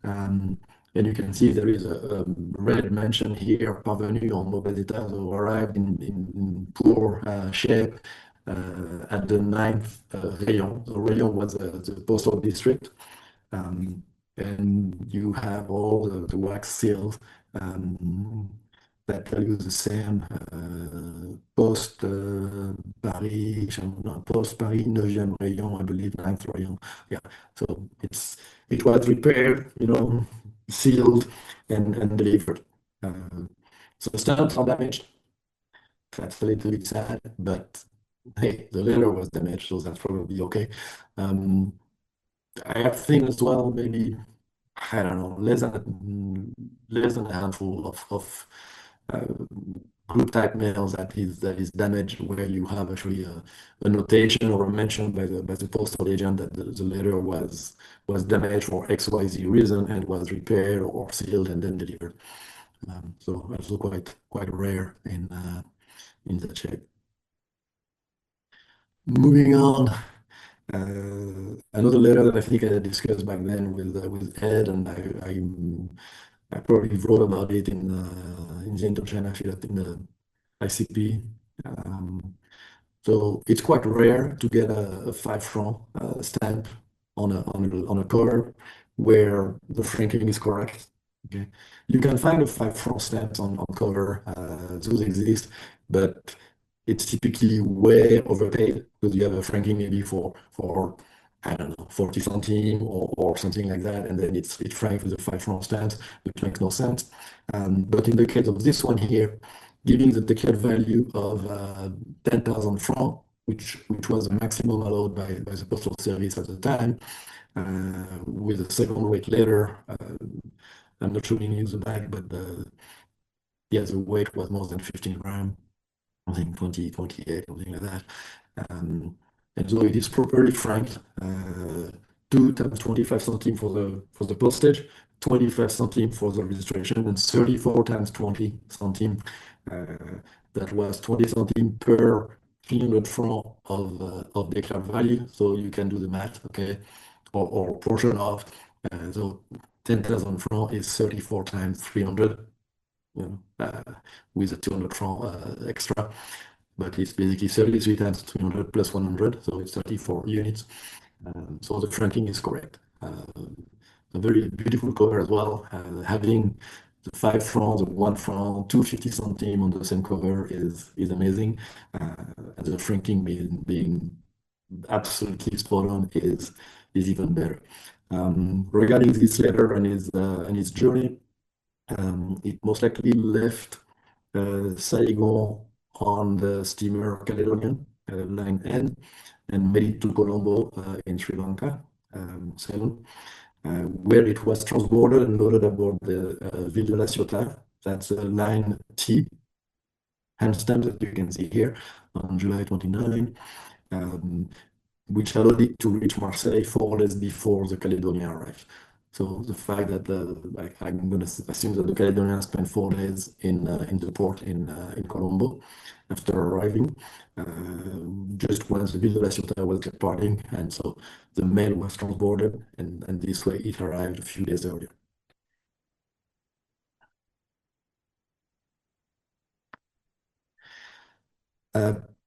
And you can see there is a red mention here, parvenu en mauvais état, so arrived in poor shape at the 9th rayon. The rayon was the postal district. And you have all the wax seals that tell you the same post Paris, post Paris 9e rayon, I believe 9th rayon. Yeah, so it was repaired, sealed and delivered. So the stamps are damaged. That's a little bit sad, but hey, the letter was damaged, so that's probably okay. I have things as well, maybe, I don't know, less than a handful of group type mails that is damaged, where you have actually a notation or a mention by the postal agent that the letter was damaged for XYZ reason and was repaired or sealed and then delivered. So also quite rare in that shape. Moving on. Another letter that I think I discussed back then with Ed, and I probably wrote about it in the Indochina affiliate in the ICP. So it's quite rare to get a 5 franc stamp on a cover where the franking is correct. Okay, you can find a 5 franc stamps on cover; those exist, but it's typically way overpaid because you have a franking maybe for I don't know 40 centimes or something like that, and then it's franked with a 5 franc stamp, which makes no sense. But in the case of this one here, giving the declared value of 10,000 francs, which was the maximum allowed by the postal service at the time, with a second weight letter. I'm not showing you the bag, but the weight was more than 15 grams. I think 20, 28, something like that. And so it is properly franked. 2 times 25 centimes for the postage, 25 centimes for the registration, and 34 times 20 centimes. That was 20 centimes per 300 francs of declared value. So you can do the math, okay, or portion of. So 10,000 francs is 34 times 300. With a 200 franc extra, but it's basically 33 times 300 plus 100, so it's 34 units. So the franking is correct. A very beautiful cover as well. Having the 5 francs, the 1 franc, 250 centimes on the same cover is amazing. And the franking being absolutely spot on is even better. Regarding this letter and his journey, it most likely left Saigon on the steamer Caledonian, line N, and made it to Colombo in Sri Lanka, Ceylon, where it was transbordered and loaded aboard the Ville de la Ciotat. That's line T, hand stamp that you can see here on July 29. which allowed it to reach Marseille 4 days before the Caledonian arrived. So the fact that I'm going to assume that the Caledonians spent 4 days in the port in Colombo after arriving, just once the Ville de la Ciotat was departing, and so the mail was transported, and this way it arrived a few days earlier.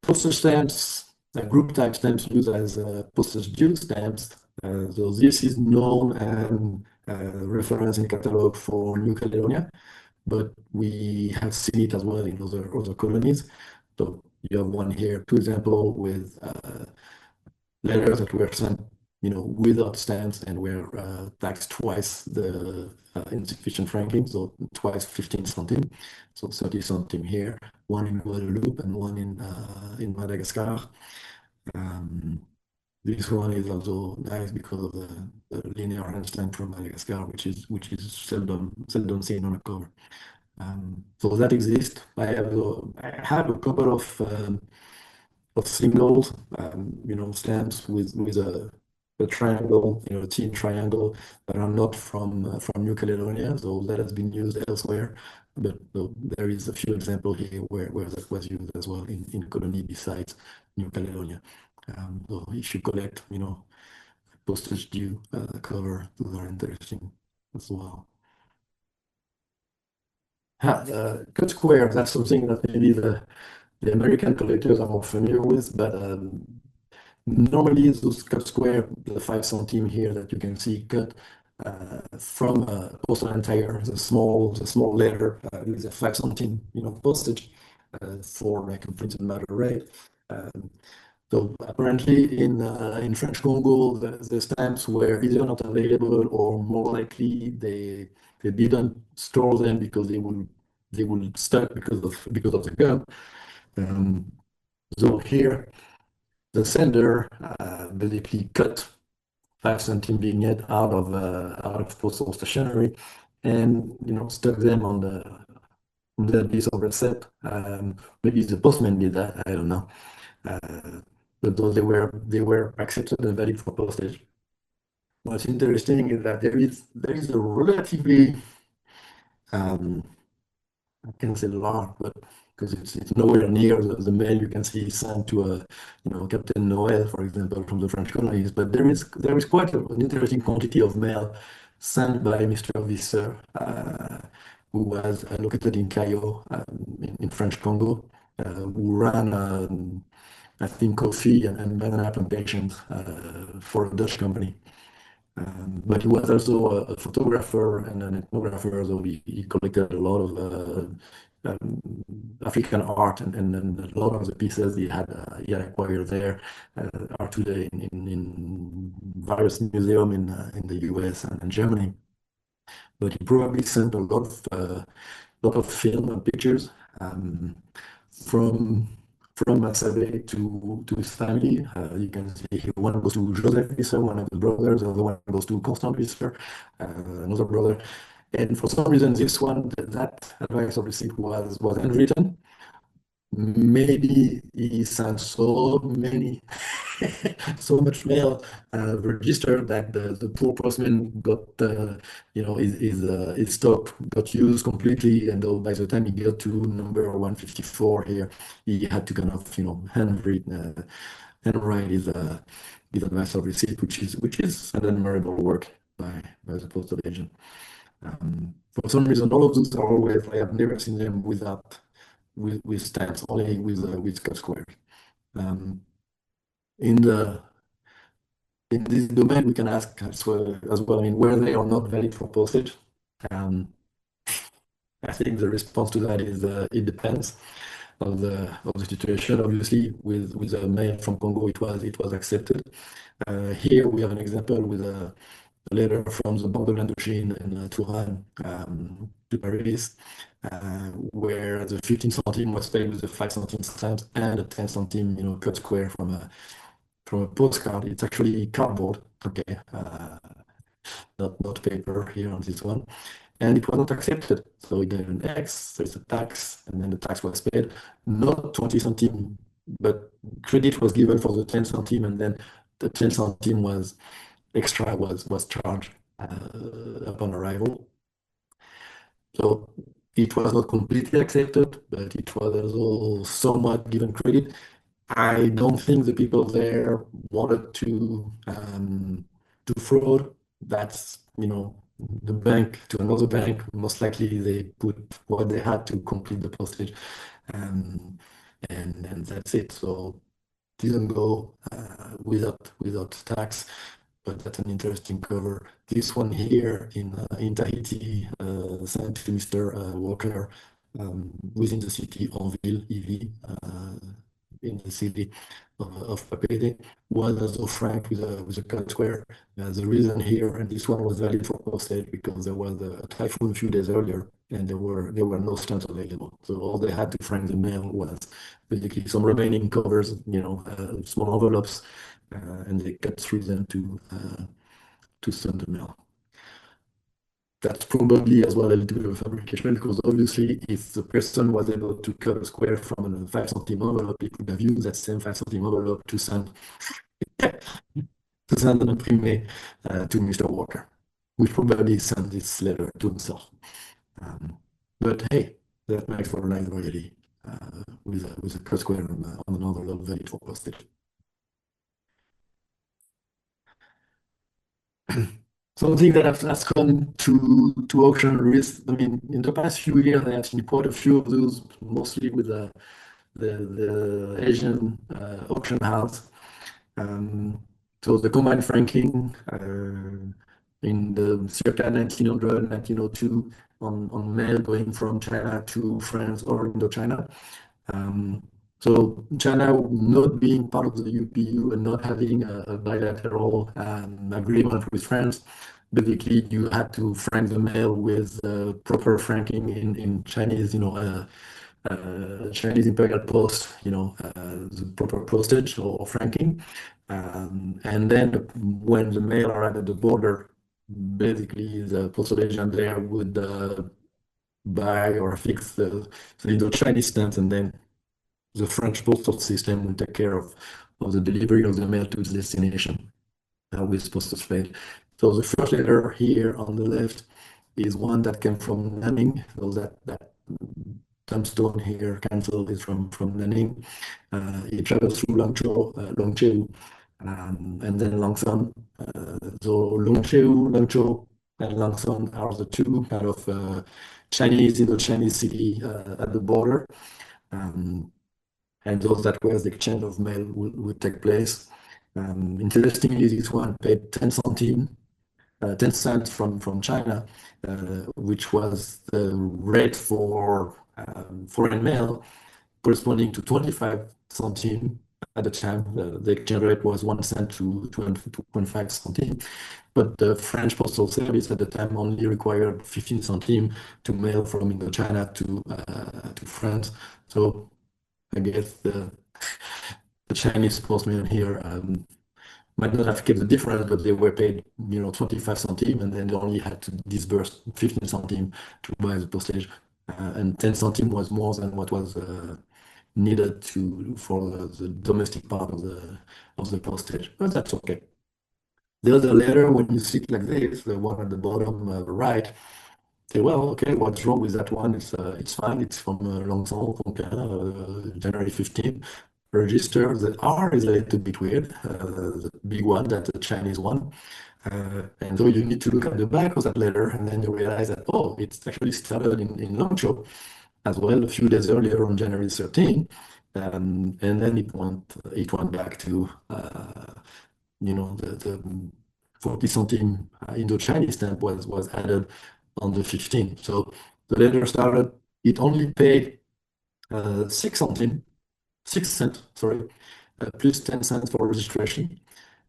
Postage stamps, group type stamps used as postage due stamps. So this is known and reference in catalog for New Caledonia, but we have seen it as well in other colonies. So you have one here, 2 examples with letters that were sent, without stamps and were taxed twice the insufficient franking, so twice 15 centimes, so 30 centimes here, one in Guadeloupe and one in Madagascar. This one is also nice because of the linear handstand from Madagascar, which is seldom seen on a cover. So that exists. I have a couple of singles, stamps with a triangle, a teen triangle that are not from New Caledonia, so that has been used elsewhere. But there is a few examples here where that was used as well in Colony besides New Caledonia. So if you collect, postage due cover, those are interesting as well. Cut square, that's something that maybe the American collectors are more familiar with, but normally those cut square, the 5 centimes here that you can see cut from a porcelain tire, the small letter with a 5 centime, postage for like a printed matter rate. So apparently in French Congo, the stamps were either not available or more likely they didn't store them because they would stuck because of the gum. So here the sender basically cut 5 centime vignette out of postal stationery and stuck them on the piece of receipt. Maybe the postman did that, I don't know. But those they were accepted and valid for postage. What's interesting is that there is a relatively I can't say large, but because it's nowhere near the mail you can see sent to Captain Noel, for example, from the French colonies. But there is quite an interesting quantity of mail sent by Mr. Visser, who was located in Cayo, in French Congo, who ran I think coffee and banana plantations for a Dutch company. But he was also a photographer and an ethnographer, so he collected a lot of African art, and a lot of the pieces he had acquired there are today in various museums in the US and Germany. But he probably sent a lot of film and pictures from Massabe to his family. You can see here one goes to Joseph Visser, one of the brothers, the other one goes to Constant Visser, another brother. And for some reason, this one, that advice of receipt was handwritten. Maybe he sent so much mail registered that the poor postman got his stock got used completely, and by the time he got to number 154 here, he had to kind of handwrite his advice of receipt, which is an admirable work by the postal agent. For some reason, all of those are always, I have never seen them without with stamps, only with cut squares. In this domain, we can ask as well, I mean, were they or not valid for postage? I think the response to that is it depends of the situation. Obviously, with a mail from Congo, it was accepted. Here we have an example with a letter from the Banque de l'Indochine in Touraine to Paris, where the 15 centime was paid with the 5 centime stamps and a 10 centime, cut square from a postcard. It's actually cardboard, okay, not paper here on this one, and it was not accepted. So we get an X, there's a tax, and then the tax was paid, not 20 centime, but credit was given for the 10 centime, and then the 10 centime was extra was charged upon arrival. So it was not completely accepted, but it was also somewhat given credit. I don't think the people there wanted to fraud. That's, the bank to another bank. Most likely they put what they had to complete the postage, and that's it. So didn't go without tax. But that's an interesting cover. This one here in Tahiti, signed to Mr. Walker, within the city of Ville, EV, in the city of Papeete, was also frank with a cut square. The reason here, and this one was valid for postage because there was a typhoon a few days earlier, and there were no stamps available. So all they had to frank the mail was basically some remaining covers, small envelopes, and they cut through them to send the mail. That's probably as well a little bit of fabrication, because obviously if the person was able to cut a square from a 5 centime envelope, he could have used that same 5 centime envelope to send an imprimé to Mr. Walker, which probably sent this letter to himself. But hey, that makes for a nice variety with a cut square on an envelope valid for postage. Something that has come to auction risk. I mean, in the past few years, I have seen quite a few of those, mostly with the Asian auction house. So the combined franking in the circa 1900, 1902 on mail going from China to France or Indochina. So China not being part of the UPU and not having a bilateral agreement with France, basically you had to frank the mail with proper franking in Chinese, Chinese Imperial Post, the proper postage or franking. And then when the mail arrived at the border, basically the postal agent there would buy or fix the Indo-Chinese stamps, and then the French postal system will take care of the delivery of the mail to its destination with postage paid. So the first letter here on the left is one that came from Nanning. So that tombstone here cancelled is from Nanning. It travels through Longcheu, and then Langsan. So Longcheu, and Langsan are the two kind of Chinese Indo-Chinese city at the border. And those that where the exchange of mail would take place. Interestingly, this one paid 10 centimes, 10 cents from China, which was the rate for foreign mail, corresponding to 25 centimes at the time. The exchange rate was 1 cent to 2.5 centimes. But the French Postal Service at the time only required 15 centimes to mail from Indochina to France. So I guess the Chinese postmen here might not have kept the difference, but they were paid, 25 centimes, and then they only had to disburse 15 centimes to buy the postage, and 10 centimes was more than what was needed for the domestic part of the postage. But that's okay. The other letter, when you see it like this, the one at the bottom right, say, well, okay, what's wrong with that one? It's fine. It's from Langsan, January 15. Register. The R is a little bit weird. The big one, that's the Chinese one. And so you need to look at the back of that letter, and then you realize that, oh, it's actually started in Longchou as well a few days earlier on January 13. And then it went back to, the 40 centime Indo-Chinese stamp was added on the 15th. So the letter started, it only paid 6 cents, plus 10 cents for registration.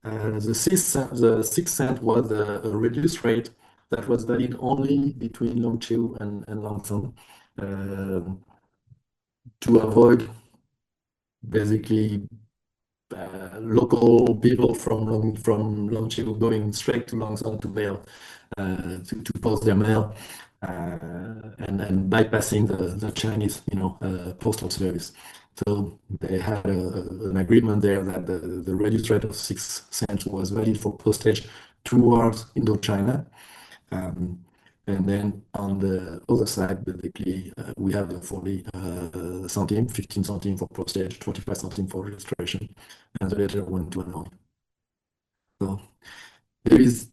The 6 cent was a reduced rate that was valid only between Longcheu and Langsan, to avoid basically local people from Longcheu going straight to Langsan to mail, to post their mail, and bypassing the Chinese, postal service. So they had an agreement there that the reduced rate of 6 cents was valid for postage towards Indochina. And then on the other side, basically, we have the 40 centimes, 15 centimes for postage, 25 centimes for registration, and the latter went to Hanoi. So there is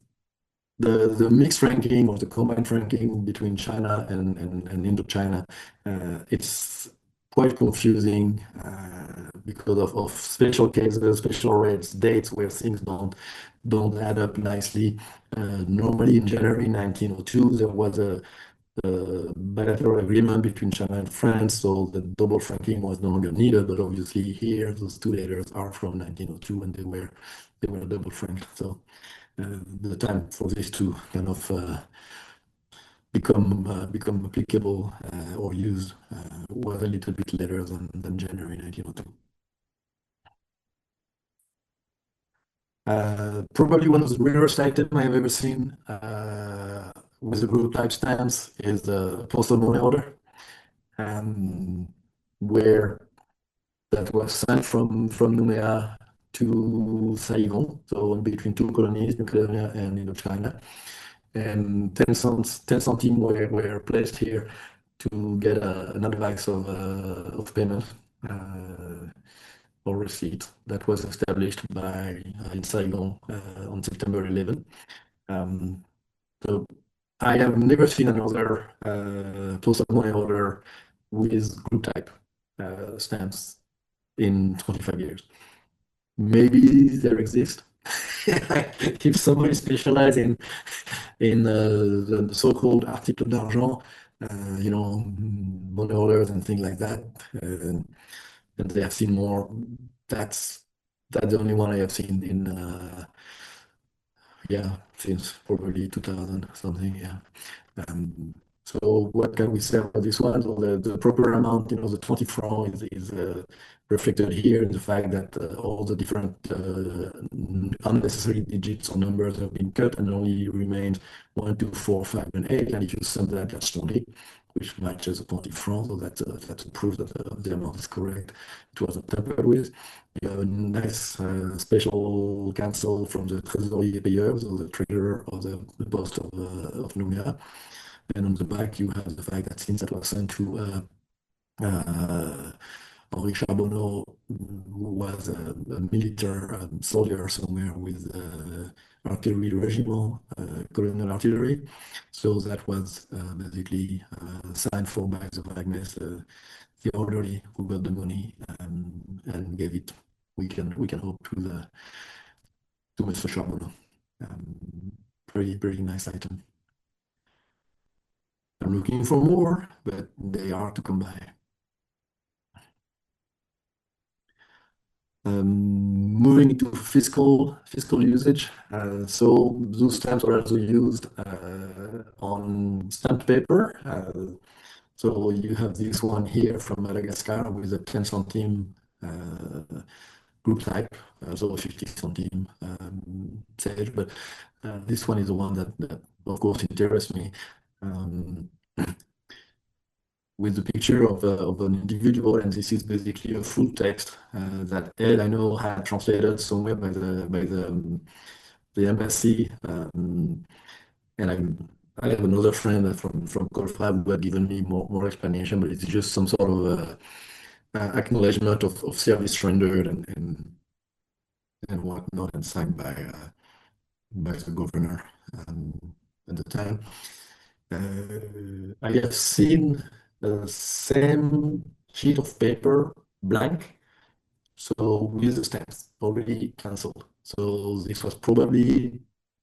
the mixed ranking or the combined ranking between China and Indochina. It's quite confusing because of special cases, special rates, dates where things don't add up nicely. Normally in January 1902, there was a bilateral agreement between China and France, so the double franking was no longer needed. But obviously here, those two letters are from 1902, and they were double franked. So the time for this to kind of become applicable or used was a little bit later than January 1902. Probably one of the rarest items I have ever seen with a group type stamps is the postal money order, where that was sent from Nouméa to Saigon, so in between two colonies, New Caledonia and Indochina. And 10 centimes were placed here to get an advice of payment or receipt that was established by in Saigon on September 11. So I have never seen another postal money order with group type stamps in 25 years. Maybe there exist. If somebody specializes in the so-called article d'argent, money orders and things like that, and they have seen more. That's the only one I have seen in since probably 2000 something. Yeah. So what can we say about this one? So the proper amount, the 20 francs is reflected here in the fact that all the different unnecessary digits or numbers have been cut and only remained 1, 2, 4, 5, and 8. And if you sum that, that's 20, which matches the 20 francs. So that's a proof that the amount is correct. It wasn't tampered with. You have a nice special cancel from the Trésorier Payeur, so the treasurer of the post of Nouméa. And on the back, you have the fact that since that was sent to Henri Charbonneau, who was a military soldier somewhere with artillery regiment, colonial artillery. So that was basically signed for by the Agnes, the orderly who got the money and gave it. We can hope to Mr. Charbonneau. Very nice item. I'm looking for more, but they are to come by. Moving to fiscal usage. So those stamps are also used on stamped paper. So you have this one here from Madagascar with a 10 centime group type, so 50 centime sage, but this one is the one that of course interests me. With the picture of an individual, and this is basically a full text that Ed, I know, had translated somewhere by the embassy, and I have another friend from Colfab who had given me more explanation, but it's just some sort of acknowledgement of service rendered and whatnot, and signed by the governor at the time. I have seen the same sheet of paper blank, so with the stamps already cancelled. So this was probably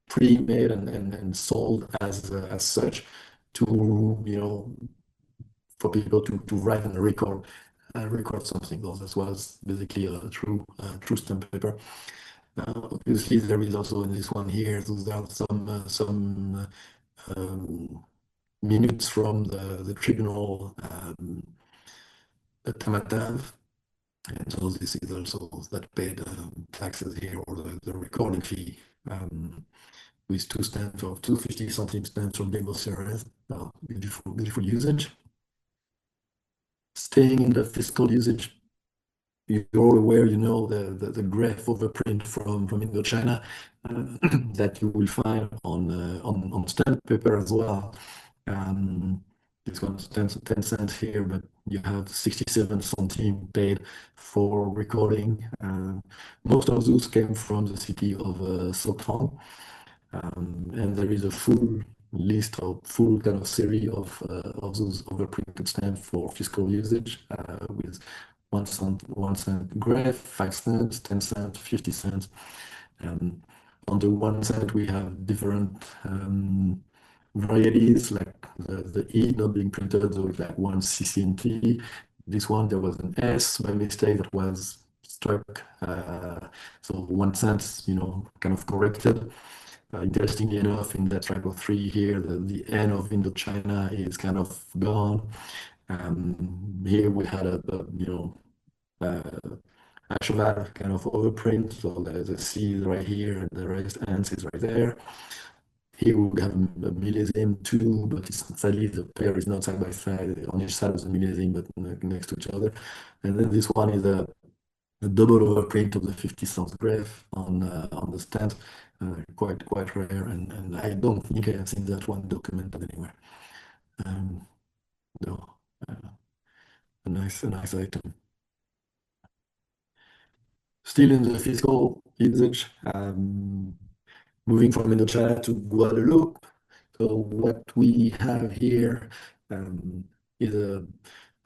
pre-made and sold as such to for people to write and record something. This was basically a true stamp paper. Obviously, there is also in this one here, those are some minutes from the tribunal Tamatav, and so this is also that paid taxes here, or the recording fee, with 2 stamps or 2 50 centime stamps from Debo Ceres. Beautiful usage. Staying in the fiscal usage you're all aware, the graph overprint from Indochina that you will find on stamp paper as well. This one's 10 cents here, but you have 67 centimes paid for recording. Most of those came from the city of Seldon. And there is a full list of full kind of series of those overprinted stamps for fiscal usage with 1 cent graph, 5 cents, 10 cents, 50 cents. On the 1 cent, we have different varieties, like the E not being printed, so it's like 1 CCNT. This one, there was an S by mistake that was struck. So 1 cent, kind of corrected. Interestingly enough, in that type of 3 here, the N of Indochina is kind of gone. Here we had a Ashval kind of overprint, so the C is right here and the rest ends is right there. Here we have a millésime too, but sadly the pair is not side by side on each side of the millésime, but next to each other. And then this one is a double overprint of the 50 cents graph on the stand, quite rare, and I don't think I have seen that one documented anywhere. No, a nice item. Still in the fiscal usage, moving from Indochina to Guadeloupe. So what we have here is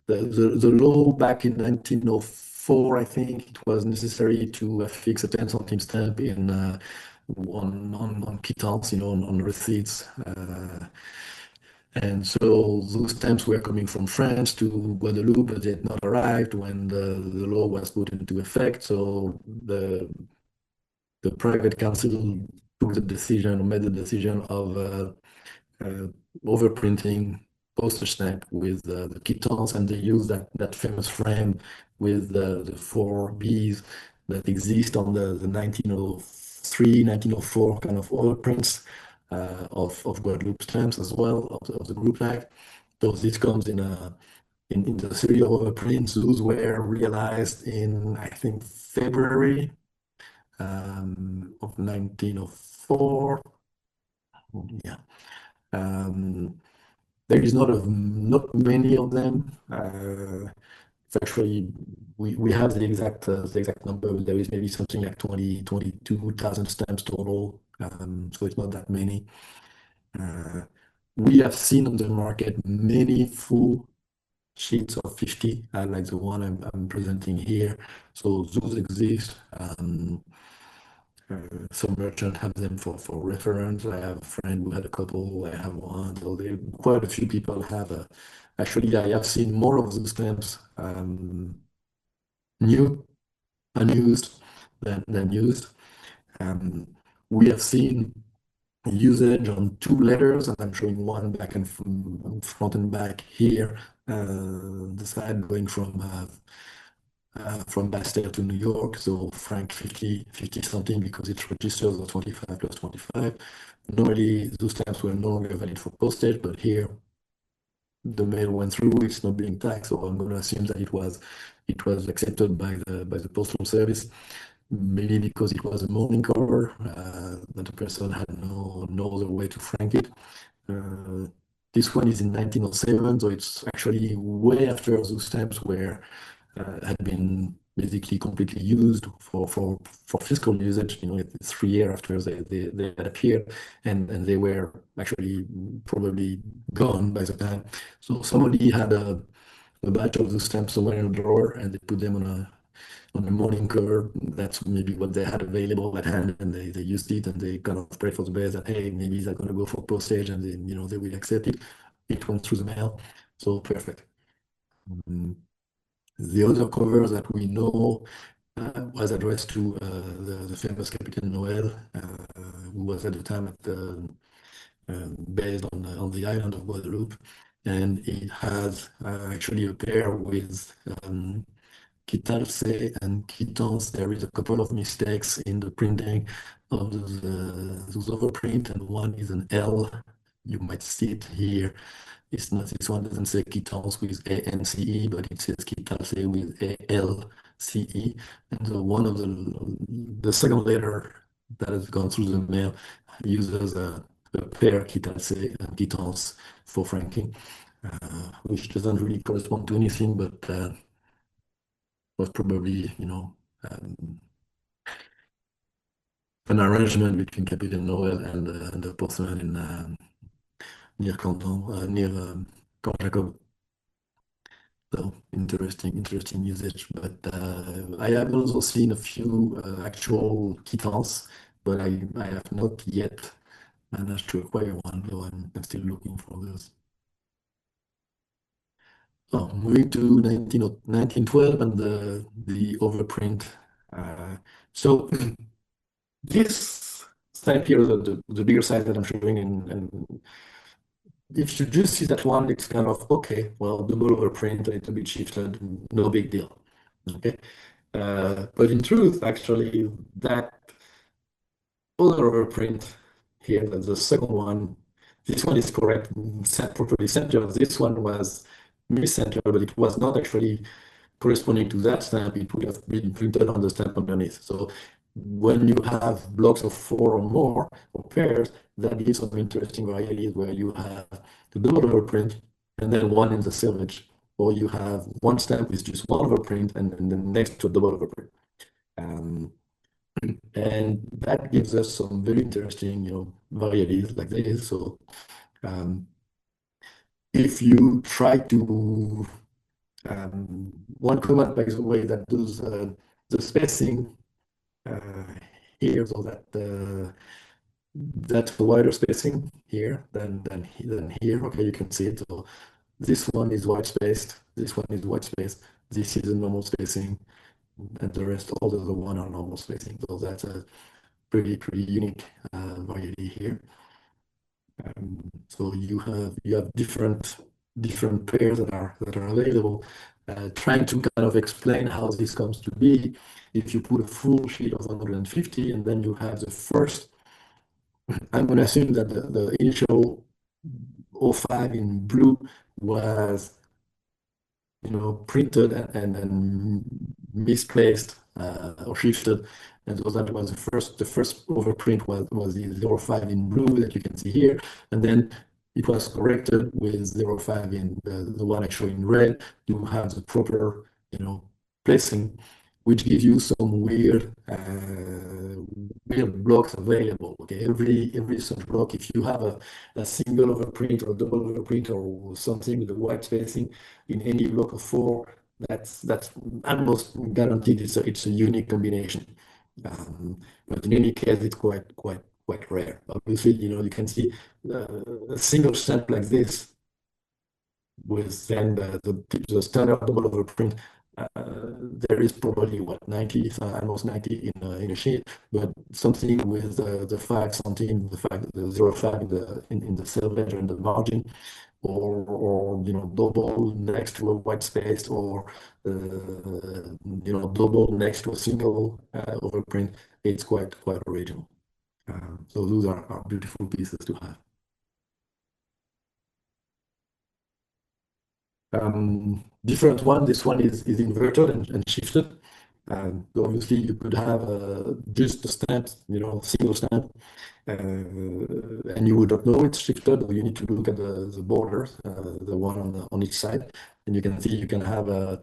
the law back in 1904. I think it was necessary to affix a 10 centime stamp on quittance, on receipts. And so those stamps were coming from France to Guadeloupe, but they had not arrived when the law was put into effect. So the private council took the decision, or made the decision of overprinting postage stamp with the quittance, and they used that famous frame with the 4 Bs that exist on the 1903, 1904 kind of overprints of Guadeloupe stamps as well, of the group tag. So this comes in the series of overprints. Those were realized in, I think, February of 1904. Yeah. There is not many of them. It's actually, we have the exact number, but there is maybe something like 22,000 stamps total. So it's not that many. We have seen on the market many full sheets of 50, like the one I'm presenting here. So those exist. Some merchants have them for reference. I have a friend who had a couple. I have one. So quite a few people have. Actually, I have seen more of those stamps new, unused than used. We have seen usage on 2 letters, and I'm showing one back and front and back here. The side going from Bastille to New York, so franc 50 something, because it registers as 25 plus 25. Normally those stamps were no longer valid for postage, but here the mail went through, it's not being taxed, so I'm going to assume that it was accepted by the postal service, maybe because it was a morning cover, that the person had no other way to frank it. This one is in 1907, so it's actually way after those stamps had been basically completely used for fiscal usage. It's 3 years after they had appeared, and they were actually probably gone by the time. So somebody had a batch of those stamps somewhere in a drawer, and they put them on a morning cover. That's maybe what they had available at hand, and they used it, and they kind of prayed for the best that, hey, maybe they're going to go for postage, and then they will accept it. It went through the mail, so perfect. The other cover that we know was addressed to the famous Captain Noel, who was at the time based on the island of Guadeloupe, and it has actually a pair with quittance and quittance. There is a couple of mistakes in the printing of those overprint, and one is an L. You might see it here. It's not, this one doesn't say quittance with ANCE, but it says quittance with AL CE, and so one of the second letter that has gone through the mail uses a pair quittance and quittance for franking, which doesn't really correspond to anything, but was probably, an arrangement between Capitaine Noël and the postman in near Canton, near Camp Jacob. So interesting usage. But I have also seen a few actual quittance, but I have not yet managed to acquire one, though I'm still looking for those. Oh, moving to 1912 and the overprint. So this type here, the bigger size that I'm showing, and if you just see that one, it's kind of okay. Well, double overprint, a little bit shifted, no big deal. Okay, but in truth, actually, that other overprint here, the second one, this one is correct, set properly centered. This one was miscentered, but it was not actually corresponding to that stamp. It would have been printed on the stamp underneath. So when you have blocks of 4 or more, or pairs, that gives some interesting varieties where you have the double overprint and then one in the selvage, or you have one stamp with just one overprint and then next to a double overprint. And that gives us some very interesting, varieties like this. So if you try to, one comment, by the way, that does the spacing here, so that that's a wider spacing here than here. Okay, you can see it. So this one is wide spaced. This one is wide spaced. This is a normal spacing, and the rest, all the other one are normal spacing. So that's a pretty unique variety here. So you have different pairs that are available. Trying to kind of explain how this comes to be. If you put a full sheet of 150 and then you have the first, I'm going to assume that the initial 05 in blue was printed and misplaced or shifted, and so that was the first overprint was the 05 in blue that you can see here, and then it was corrected with 05 in the one I show in red to have the proper placing, which gives you some weird blocks available. Okay, every such block, if you have a single overprint or a double overprint or something with a white spacing in any block of 4, that's almost guaranteed it's a unique combination. But in any case, it's quite rare. Obviously, you can see a single stamp like this with then the standard double overprint. There is probably what, 90, almost 90 in a sheet, but something with the 5 something, the 05 in the selvage and the margin, or double next to a white space, or double next to a single overprint. It's quite original. So those are beautiful pieces to have. Different one. This one is inverted and shifted. So obviously you could have just a stamp, single stamp, and you would not know it's shifted, or you need to look at the borders, the one on each side, and you can see you can have a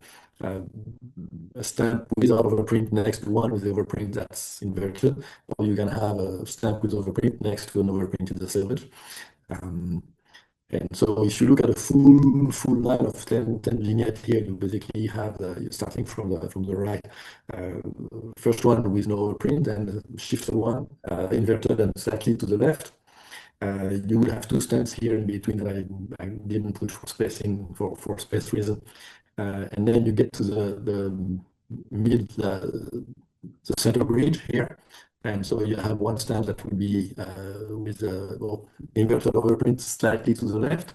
stamp without overprint next to one with the overprint that's inverted, or you can have a stamp with overprint next to an overprint in the selvage. And so if you look at a full line of 10 vignettes here, you basically have starting from the right, first one with no overprint, and shifted one, inverted and slightly to the left. You will have 2 stamps here in between that I didn't put for spacing for space reason. And then you get to the mid, the center bridge here. And so you have one stamp that will be with inverted overprint slightly to the left.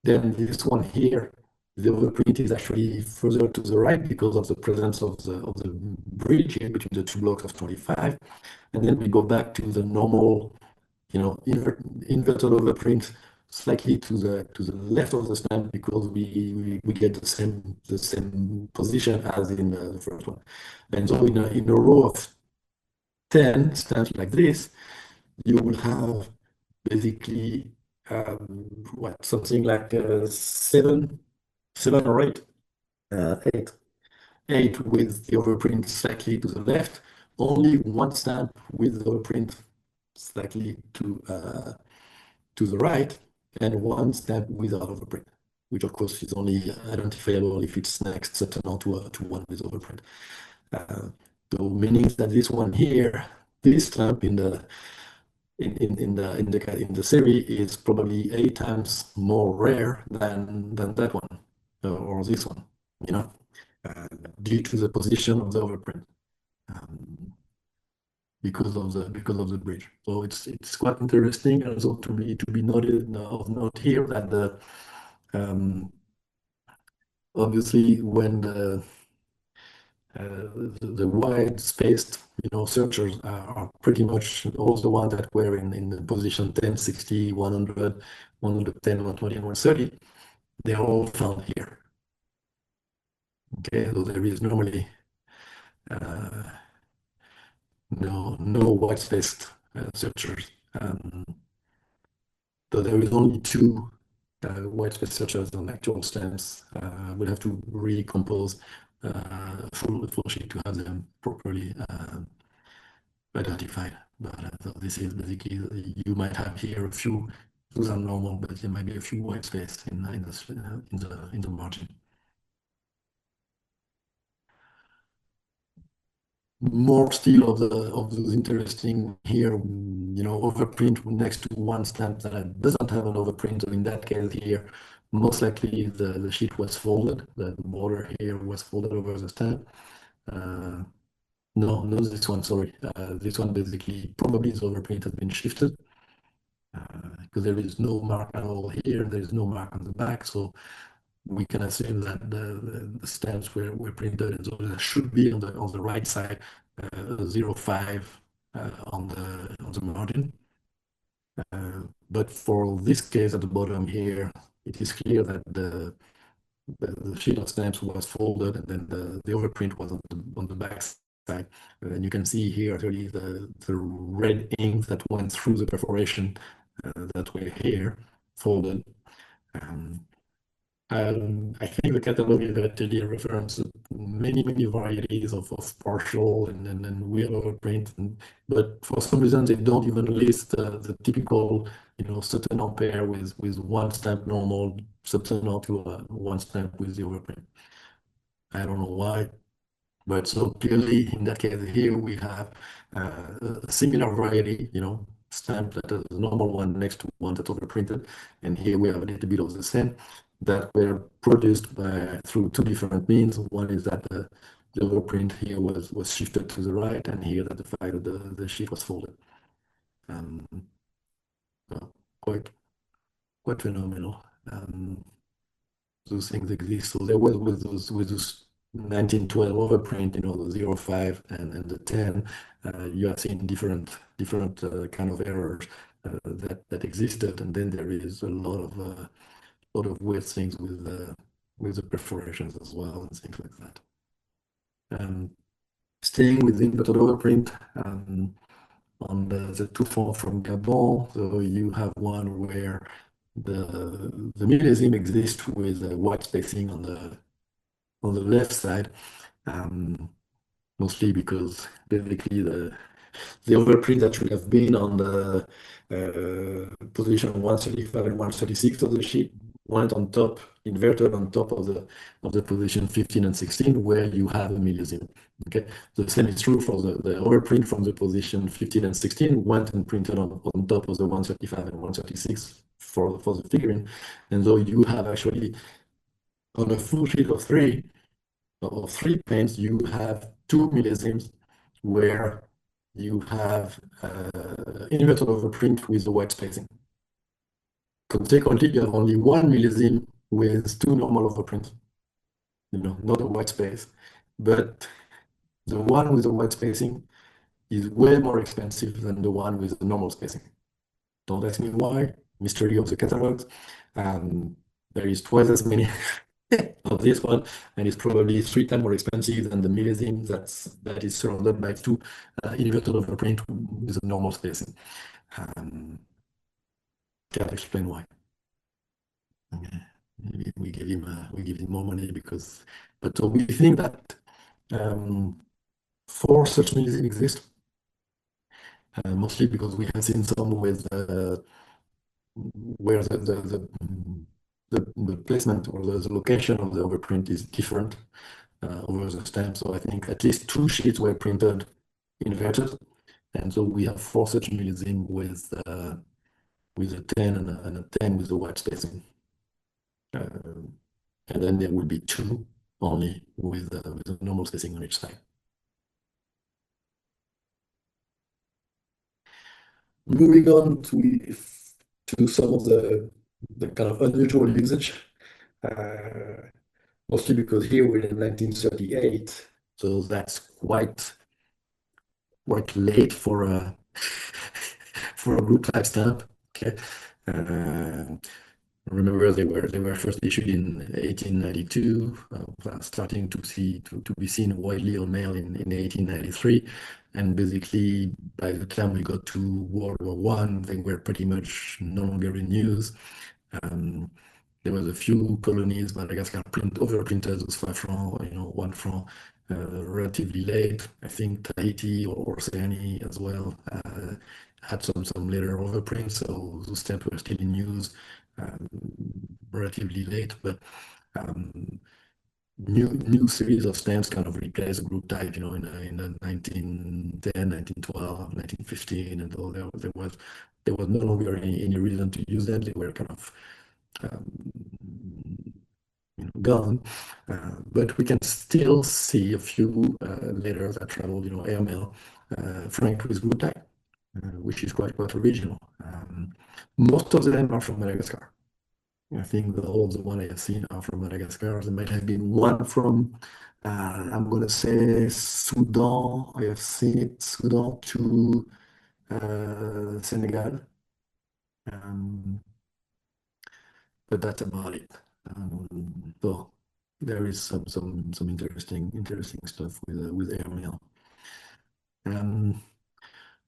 Then this one here, the overprint is actually further to the right because of the presence of the bridge here between the 2 blocks of 25. And then we go back to the normal, inverted overprint slightly to the left of the stamp because we get the same position as in the first one. And so in a row of 10 stamps like this, you will have basically something like seven or eight, eight with the overprint slightly to the left, only one stamp with the overprint slightly to the right, and one stamp without overprint, which of course is only identifiable if it's next subtenant to one with overprint. So meaning that this one here, this stamp in the series is probably 8 times more rare than that one or this one, due to the position of the overprint. Because of the bridge. So it's quite interesting, and also to be noted of note here that obviously when the wide spaced searchers are pretty much all the ones that were in the position 10, 60, 100, 110, 120, and 130, they're all found here. Okay, so there is normally no wide spaced searchers. So there is only two white space searchers on actual stamps. We'll have to recompose full sheet to have them properly identified. But so this is basically, you might have here a few, those are normal, but there might be a few white space in the margin. More still of those interesting here, overprint next to one stamp that doesn't have an overprint. So in that case here, most likely the sheet was folded, the border here was folded over the stamp. No, this one, sorry. This one basically probably the overprint has been shifted because there is no mark at all here. There is no mark on the back, so we can assume that the stamps were printed, and so there should be on the right side 0.5 on the margin. But for this case at the bottom here, it is clear that the sheet of stamps was folded, and then the overprint was on the back side. And you can see here really the red ink that went through the perforation that were here folded. I think the catalog is actually a reference to many varieties of partial and wheel overprint, but for some reason they don't even list the typical subtenant pair with one stamp normal subtenant to one stamp with the overprint. I don't know why, but so clearly in that case here we have a similar variety, stamp that is a normal one next to one that's overprinted, and here we have a little bit of the same that were produced through two different means. One is that the overprint here was shifted to the right, and here that the fact that the sheet was folded. Quite phenomenal. Those things exist. So there was with those 1912 overprint, the 0.5 and the 10, you have seen different kind of errors that existed, and then there is a lot of weird things with the perforations as well and things like that. Staying with the inverted overprint, on the two forms from Gabon, so you have one where the millésime exists with white spacing on the left side, mostly because basically the overprint that should have been on the position 135 and 136 of the sheet went on top, inverted on top of the position 15 and 16, where you have a millésime. Okay, the same is true for the overprint from the position 15 and 16 went and printed on top of the 135 and 136 for the figurine, and so you have actually on a full sheet of three paints, you have two millésimes where you have inverted overprint with the white spacing. Consequently, you have only one millésime with two normal overprints, not a white space. But the one with the white spacing is way more expensive than the one with the normal spacing. Don't ask me why, mystery of the catalogs. There is twice as many of this one, and it's probably 3 times more expensive than the millésime that is surrounded by 2 inverted overprint with a normal spacing. Can't explain why. Okay. Maybe we give him more money because, but we think that 4 such millésime exist, mostly because we have seen some with where the placement or the location of the overprint is different over the stamp. So I think at least 2 sheets were printed inverted, and so we have 4 such millésime with a 10 and a 10 with the white spacing, and then there will be 2 only with a normal spacing on each side. Moving on to some of the kind of unusual usage. Mostly because here we're in 1938, so that's quite late for a for a group type stamp. Okay, remember they were first issued in 1892, starting to be seen widely on mail in 1893, and basically by the time we got to World War I, they were pretty much no longer in use. There was a few colonies, Madagascar overprinted with 5 francs, 1 franc, relatively late. I think Tahiti or Oceania as well had some later overprints, so those stamps were still in use relatively late. But new series of stamps kind of replaced the group type, in the 1910, 1912, 1915, and all. There was no longer any reason to use them. They were kind of gone, but we can still see a few letters that travel, airmail, franked with group type, which is quite original. Most of them are from Madagascar. I think all of the ones I have seen are from Madagascar. There might have been one from, I'm going to say Sudan. I have seen it, Sudan to Senegal. But that's about it. So there is some interesting stuff with airmail.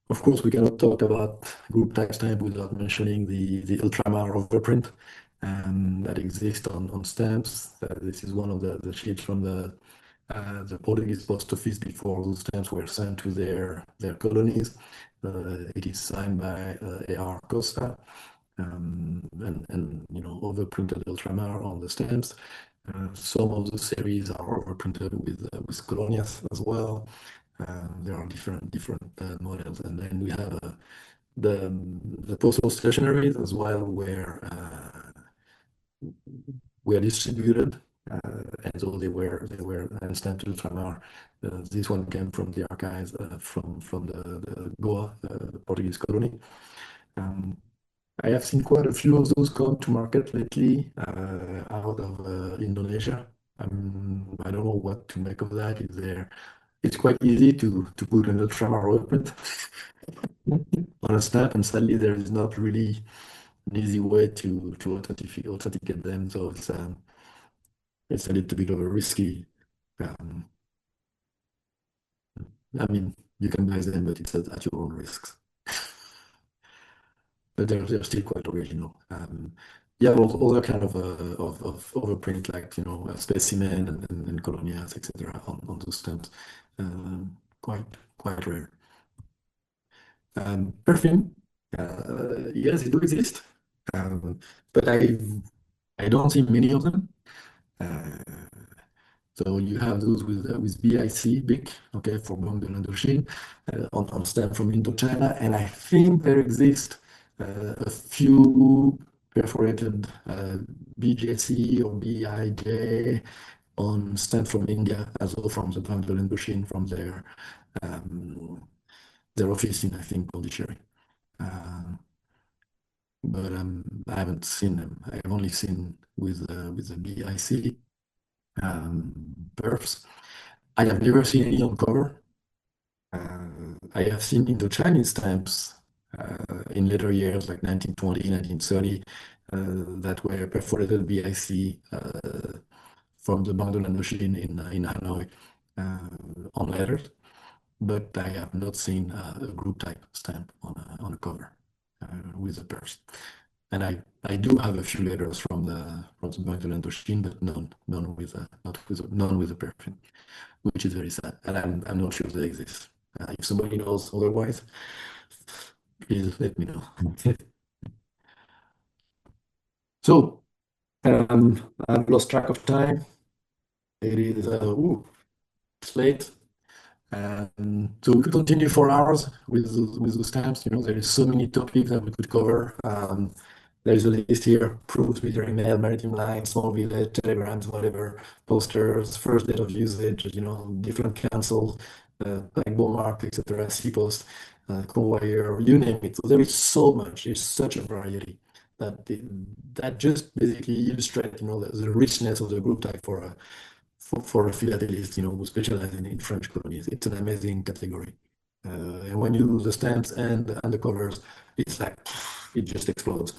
Of course, we cannot talk about group type stamp without mentioning the ultramar overprint that exists on stamps. This is one of the sheets from the Portuguese post office before those stamps were sent to their colonies. It is signed by A.R. Costa. And overprinted ultramar on the stamps. Some of the series are overprinted with Colonies as well. There are different models, and then we have the postal stationaries as well, where were distributed, and so they were stamped ultramar. This one came from the archives from the Goa, the Portuguese colony. I have seen quite a few of those come to market lately out of Indonesia. I don't know what to make of that. It's quite easy to put an ultramar overprint on a stamp, and sadly there is not really an easy way to authenticate them. So it's a little bit of a risky. You can buy them, but it's at your own risks. But they're still quite original. Yeah, other kind of overprint, like a specimen and colonias, etc. on those stamps. Quite rare. Perfume, yes, it do exist, but I don't see many of them. So you have those with BIC, BIC, okay, for Bang Indochine, on stamp from Indochina, and I think there exist a few perforated BJC or BIJ on stamp from India, as well from the Bang Indochine from their office in, I think, Pondicherry. But I haven't seen them. I have only seen with the BIC perfs. I have never seen any on cover. I have seen in the Chinese stamps in later years, like 1920, 1930, that were perforated BIC from the Bandolan machine in Hanoi on letters. But I have not seen a group type stamp on a cover with a purse. And I do have a few letters from the Bandolan machine, but none with a perfume, which is very sad. And I'm not sure they exist. If somebody knows otherwise, please let me know. So I've lost track of time. It is it's late. So we could continue for hours with the stamps. You know, there is so many topics that we could cover. There's a list here: proofs, military mail, maritime line, small village, telegrams, whatever, posters, first date of usage, you know, different councils, like Beaumark, etc., Seapost, Convoyer, you name it. So there is so much. It's such a variety that just basically illustrates, you know, the richness of the group type for a philatelist, you know, who specialize in French colonies. It's an amazing category. And when you do the stamps and the covers, it's like, it just explodes.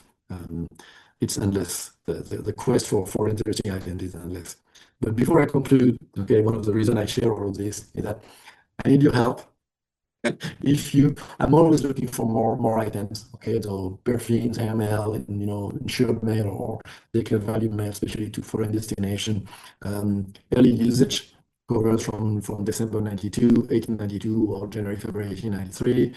It's endless. The quest for interesting items is endless. But before I conclude, okay, one of the reasons I share all of this is that I need your help. I'm always looking for more items. Okay, so perfumes, AML, and you know, insured mail or declared value mail, especially to foreign destination. Early usage covers from December 92, 1892, or January, February 1893.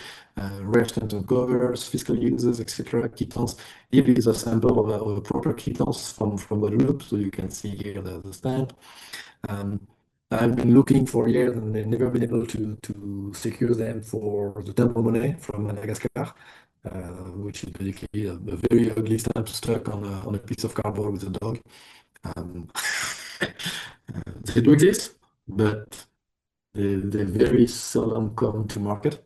Rare stamps and covers, fiscal uses, etc. Quittance. Here is a sample of a proper quittance from Guadeloupe, so you can see here the stamp. I've been looking for years and I've never been able to secure them for the temple money from Madagascar, which is basically a very ugly stamp stuck on a piece of cardboard with a dog. They do exist, but they very seldom come to market.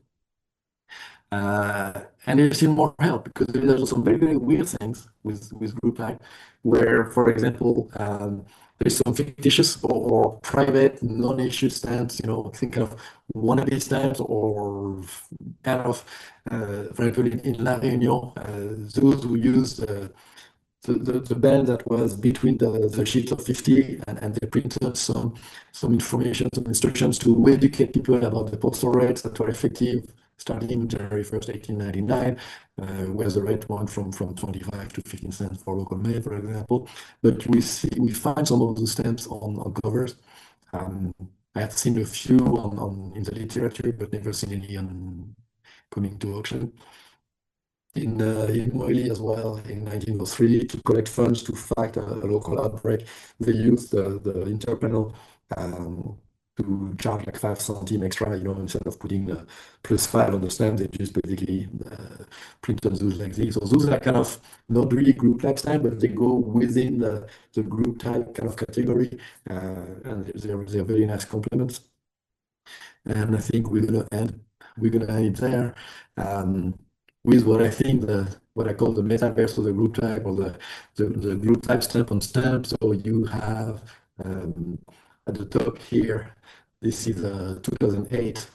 And there's still more help because there's some very weird things with group type, where, for example, there's some fictitious or private non-issue stamps, you know, think of wannabe stamps or kind of, for example, in La Réunion, those who use the band that was between the sheets of 50 and they printed some information, some instructions to educate people about the postal rates that were effective starting January 1st, 1899, where the rate went from 25 to 15 cents for local mail, for example. But we find some of those stamps on covers. I have seen a few in the literature, but never seen any coming to auction. In Moili as well, in 1903, to collect funds to fight a local outbreak, they used the interpanel to charge like 5 centimes extra, you know, instead of putting the +5 on the stamp, they just basically printed those like this. So those are kind of not really group type stamp, but they go within the group type kind of category, and they're very nice complements. And I think we're gonna end it there. With what I think what I call the metaverse of the group type, or the group type stamp on stamp. So you have at the top here, this is a 2008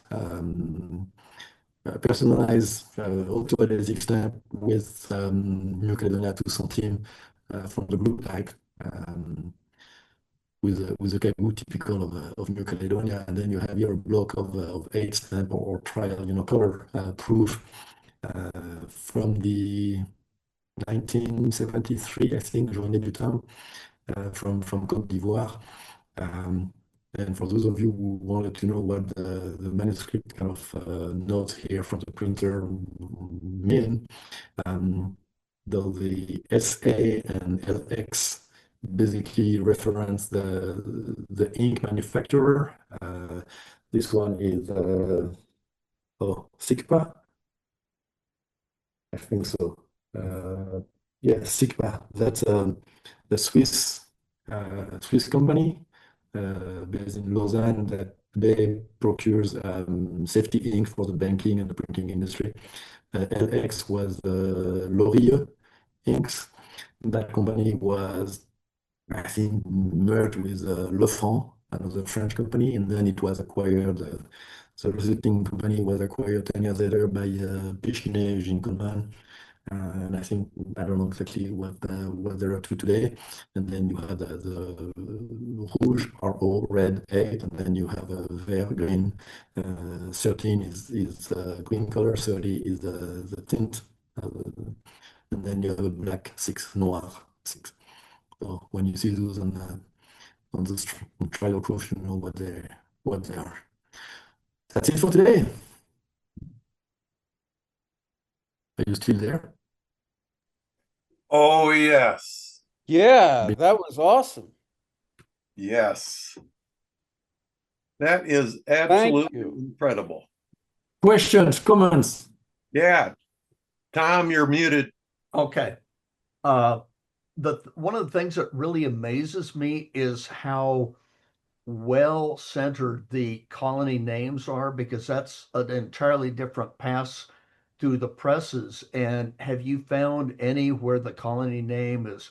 personalized auto-adhesive stamp with New Caledonia 2 centimes from the group type. With a caboo typical of New Caledonia, and then you have your block of 8 stamp or trial, you know, color proof from the 1973, I think, Journée du Temps from Côte d'Ivoire. And for those of you who wanted to know what the manuscript kind of notes here from the printer mean, though the SA and LX basically reference the ink manufacturer. This one is SIGPA. I think so. Yeah, SIGPA. That's the Swiss company based in Lausanne that they procures safety ink for the banking and the printing industry. LX was Laurier inks. That company was, I think, merged with Lefranc, another French company, and then it was acquired The resulting company was acquired 10 years later by Péchinet, Eugene Coleman. And I think, I don't know exactly what they're up to today. And then you have the rouge, RO, red, 8, and then you have a vert, green. 13 is green color, 30 is the tint. And then you have a black 6, noir 6. So when you see those on the trial proof, you know what they are. That's it for today. Are you still there? Oh, yes. Yeah, that was awesome. Yes. That is Thank absolutely you. incredible. Questions, comments? Yeah. Tom, you're muted. Okay. One of the things that really amazes me is how well centered the colony names are, because that's an entirely different pass through the presses. And have you found any where the colony name is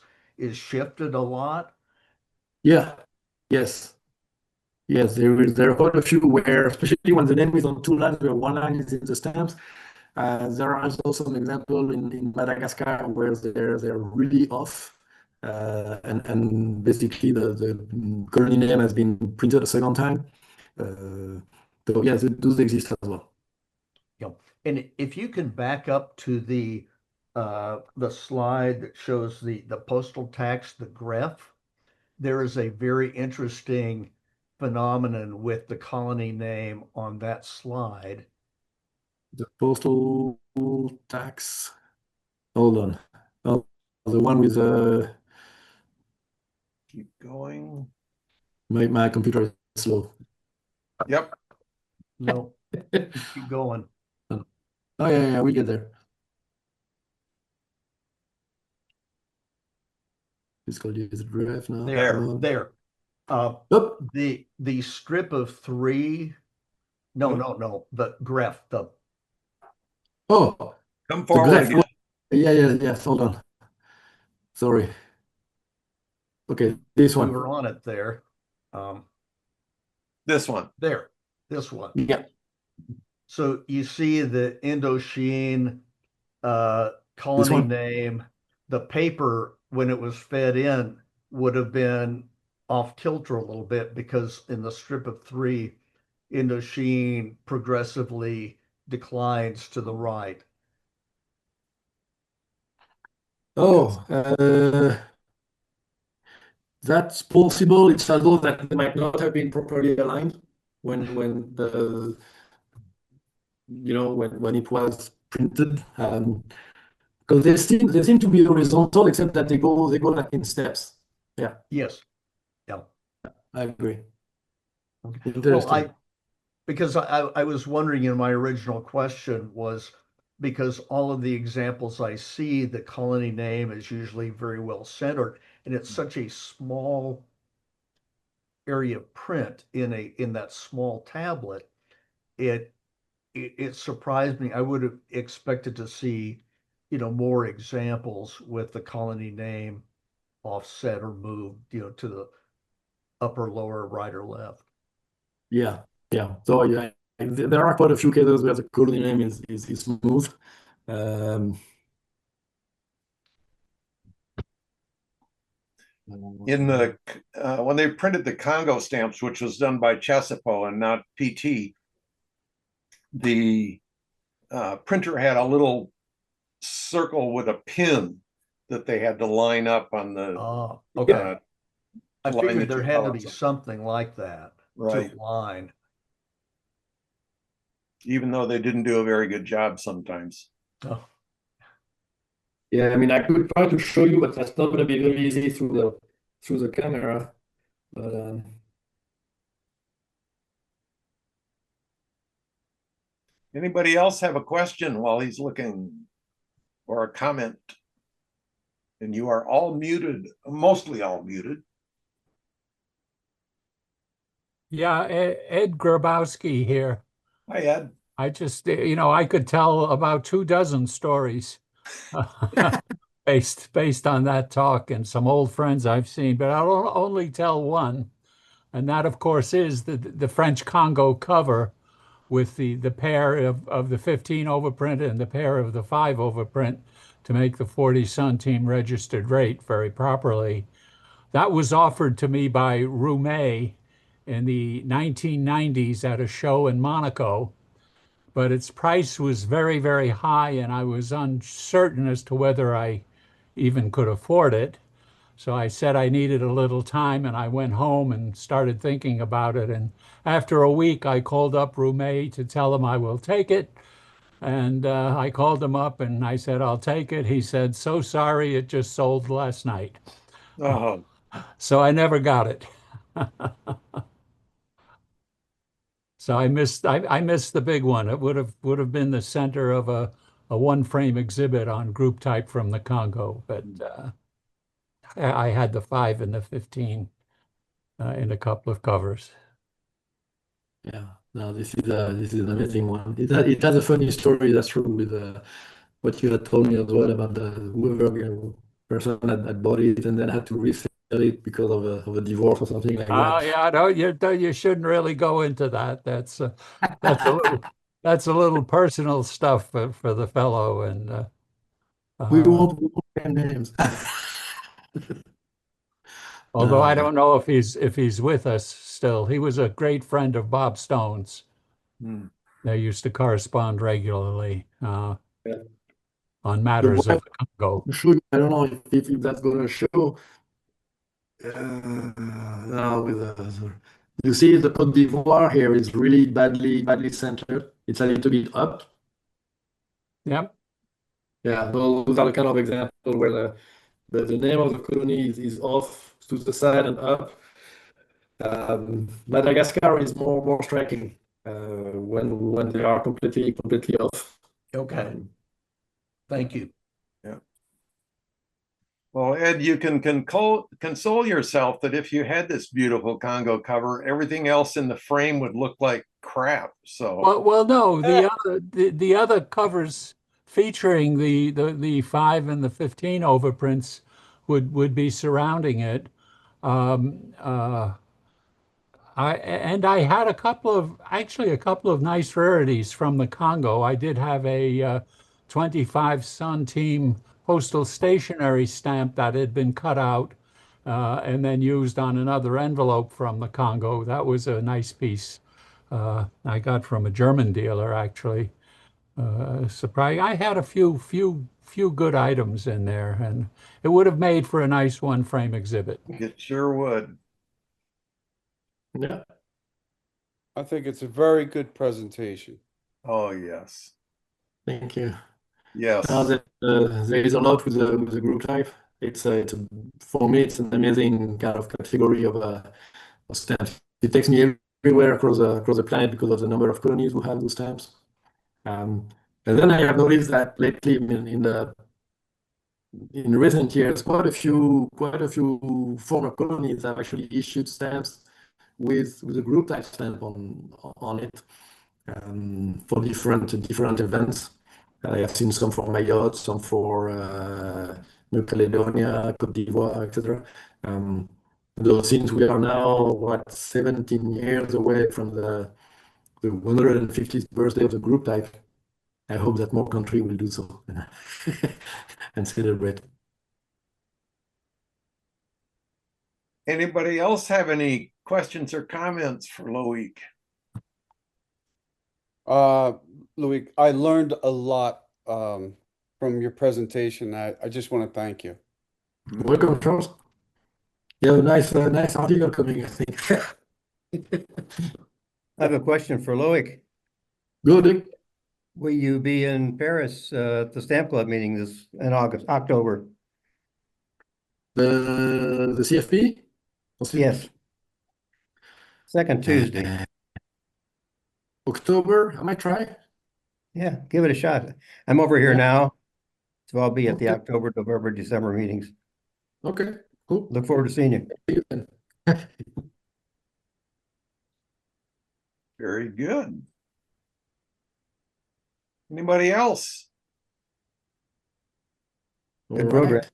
shifted a lot? Yeah. Yes. Yes, there are quite a few where, especially when the name is on two lines, where one line is in the stamps. There are also some example in Madagascar where they're really off. And basically the colony name has been printed a second time. So yes, those exist as well. You know, and if you can back up to the slide that shows the postal tax, the graph, there is a very interesting phenomenon with the colony name on that slide. The postal tax. Hold on. Oh, the one with Keep going. my computer is slow. Yep. No, keep going. Oh yeah, we get there. It's called the graph now. There. Oh, The strip of 3. No. The graph. oh, Come the forward graph. again. Yeah. Hold on. Sorry. Okay, this We one. were on it there. This one. There. This one. Yeah. So you see the Indochine colony one? name. The paper, when it was fed in, would have been off kilter a little bit, because in the strip of 3, Indochine progressively declines to the right. Oh, that's possible. It's as though that they might not have been properly aligned when the when it was printed. Because they seem to be horizontal, except that they go like in steps. Yeah, Yes. Yeah. I agree. Well, Interesting. because I was wondering, in my original question was, because all of the examples I see, the colony name is usually very well centered, and it's such a small area of print in that small tablet. It surprised me. I would have expected to see, more examples with the colony name offset or moved, to the upper, lower, right, or left. Yeah. So yeah, there are quite a few cases where the colony name is moved. In the when they printed the Congo stamps, which was done by Chesapeake and not PT, the printer had a little circle with a pin that they had to line up on the Okay. I line figured that there you had to follow. be something like that Right. to align. Even though they didn't do a very good job sometimes. Oh, Yeah, I mean, I could try to show you, but that's not going to be very easy through the camera. But Anybody else have a question while he's looking, or a comment? And you are all muted, mostly all muted. Yeah, Ed Grabowski here. Hi, Ed. I just, I could tell about 24 stories based on that talk and some old friends I've seen, but I'll only tell one. And that, of course, is the French Congo cover, with the pair of the 15 overprint and the pair of the 5 overprint to make the 40 centime registered rate very properly. That was offered to me by Roumet in the 1990s at a show in Monaco, but its price was very, very high, and I was uncertain as to whether I even could afford it. So I said I needed a little time, and I went home and started thinking about it. And after a week, I called up Roumet to tell him I will take it. And I called him up and I said, I'll take it. He said, so sorry, it just sold last night. Oh, So I never got it. So I missed the big one. It would have been the center of a one frame exhibit on group type from the Congo, but I had the 5 and the 15 in a couple of covers. Yeah, no, this is an amazing one. It has a funny story, that's true, with what you had told me as well about the whoever person that bought it and then had to resell it because of a divorce or something like Oh that. yeah, no, you shouldn't really go into that. That's a little personal stuff for the fellow, and We uh, won't name names. although I No, don't know if he's with us still. He was a great friend of Bob Stone's. hmm. They used to correspond regularly yeah. on The matters one of the Congo. I don't know if that's going to show. Now with you see the Côte d'Ivoire here is really badly centered. It's a little bit up. Yep. Yeah, those are the kind of example where the name of the colony is off to the side and up. Madagascar is more striking when they are completely off. Okay, thank you. Well, Ed, you can console yourself that if you had this beautiful Congo cover, everything else in the frame would look like crap. So, Well, no, the other covers featuring the 5 and the 15 overprints would be surrounding it. Um, uh, I had a couple of nice rarities from the Congo. I did have a 25 centime postal stationery stamp that had been cut out and then used on another envelope from the Congo. That was a nice piece I got from a German dealer, actually. Surprise! I had a few good items in there, and it would have made for a nice one frame exhibit. it sure would. Yeah, I think it's a very good presentation. Oh, yes. thank you. Yes. There is a lot with the group type. For me, it's an amazing kind of category of stamps. It takes me everywhere across the planet because of the number of colonies who have those stamps. And then I have noticed that lately in recent years, quite a few former colonies have actually issued stamps with a group type stamp on it for different events. I have seen some for Mayotte, some for New Caledonia, Côte d'Ivoire, etc. Though since we are now 17 years away from the 150th birthday of the group type, I hope that more countries will do so and celebrate. Anybody else have any questions or comments for Loic? Loic, I learned a lot from your presentation. I just want to thank you. Welcome, Charles. You have a nice article coming, I think. I have a question for Loic. Good. Will you be in Paris at the Stamp Club meeting in October? The CFP? Yes. Second Tuesday. October, I might try. Yeah, give it a shot. I'm over here Yeah. now, so I'll be at the Okay. October, November, December meetings. Okay, cool. Look forward to seeing you. See you then. Very good. Anybody else? Good All program. right.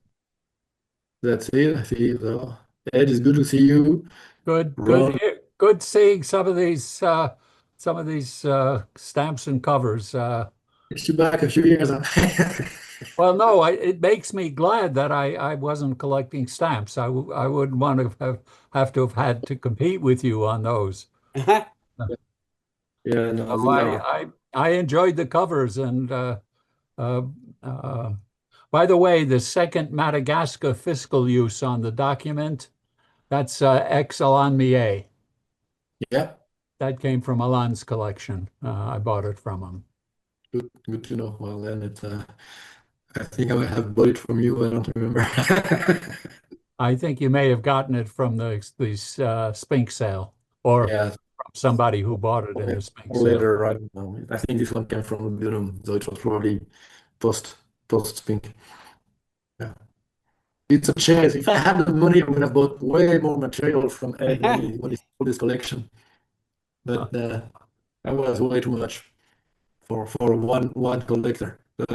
That's it. I see. So, Ed, it's good to see you. Good Ron. seeing some of these some of these stamps and covers. It's you back a few years. Well, no, it makes me glad that I wasn't collecting stamps. I wouldn't want to have to have had to compete with you on those. Yeah, no, So they are. I enjoyed the covers. And by the way, the second Madagascar fiscal use on the document, that's ex Alain Millet. Yeah, That came from Alain's collection. I bought it from him. good to know. Well, then I think I have bought it from you. I don't remember. I think you may have gotten it from the Spink sale, or Yeah, from somebody who bought it in the Spink or sale. later, I don't know. I think this one came from Bunum, so it was probably post Spink. Yeah. It's a chance. If I had the money, I would have bought way more material from Ed when he sold his collection. But that was way too much for one collector. So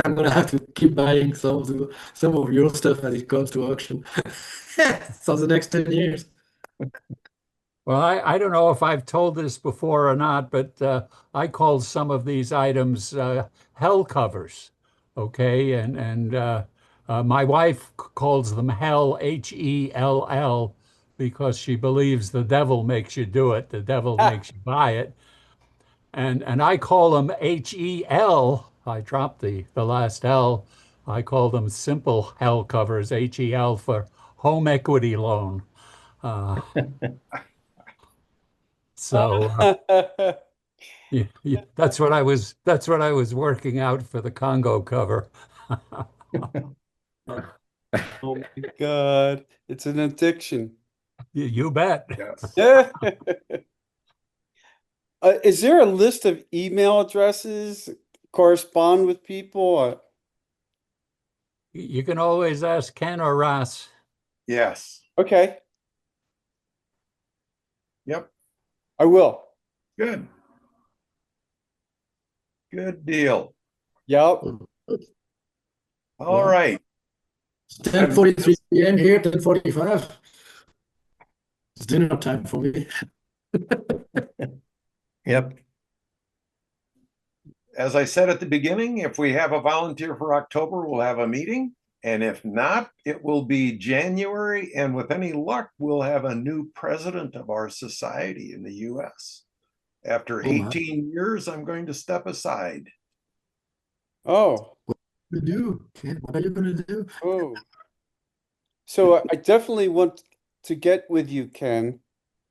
I'm gonna have to keep buying some of your stuff as it comes to auction. So the next 10 years. Well, I don't know if I've told this before or not, but I called some of these items hell covers. Okay, and my wife calls them hell, Hell, because she believes the devil makes you do it, the devil makes you buy it. And I call them HEL. I dropped the last L. I call them simple hell covers, HEL, for home equity loan. So yeah, that's what I was working out for the Congo cover. Oh my God, it's an addiction. You bet. Yes. Yeah. Is there a list of email addresses correspond with people? You can always ask Ken or Ross. Yes. Okay, Yep. I will. Good. Good deal. Yep. All Well, right. It's 10:43 p.m. here, 10:45. It's dinner time for me. Yep. As I said at the beginning, if we have a volunteer for October, we'll have a meeting. And if not, it will be January. And with any luck, we'll have a new president of our society in the US. After Oh, my. 18 years, I'm going to step aside. Oh, What do you do? Ken? What are you gonna do? oh. So I definitely want to get with you, Ken,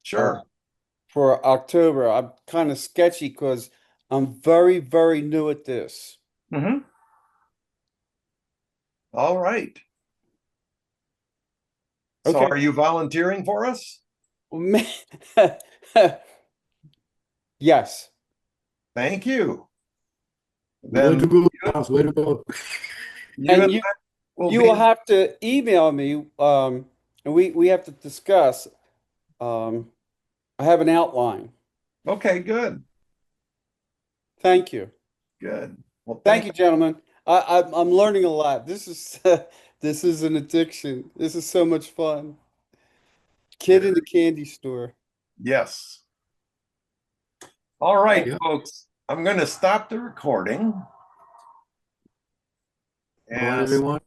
Sure. for October. I'm kind of sketchy because I'm very, very new at this. Mhm. All right. So Okay. are you volunteering for us? Yes. Thank you. Way Then to go, Charles, way to go. you And and you I will you be will have to email me, and we have to discuss. I have an outline. okay. Good. Thank you. Good. Well, Thank you, gentlemen. I'm learning a lot. This is this is an addiction. This is so much fun. Kid in the candy store. Yes. All right, Yeah. folks. I'm going to stop the recording. Bye, And everyone.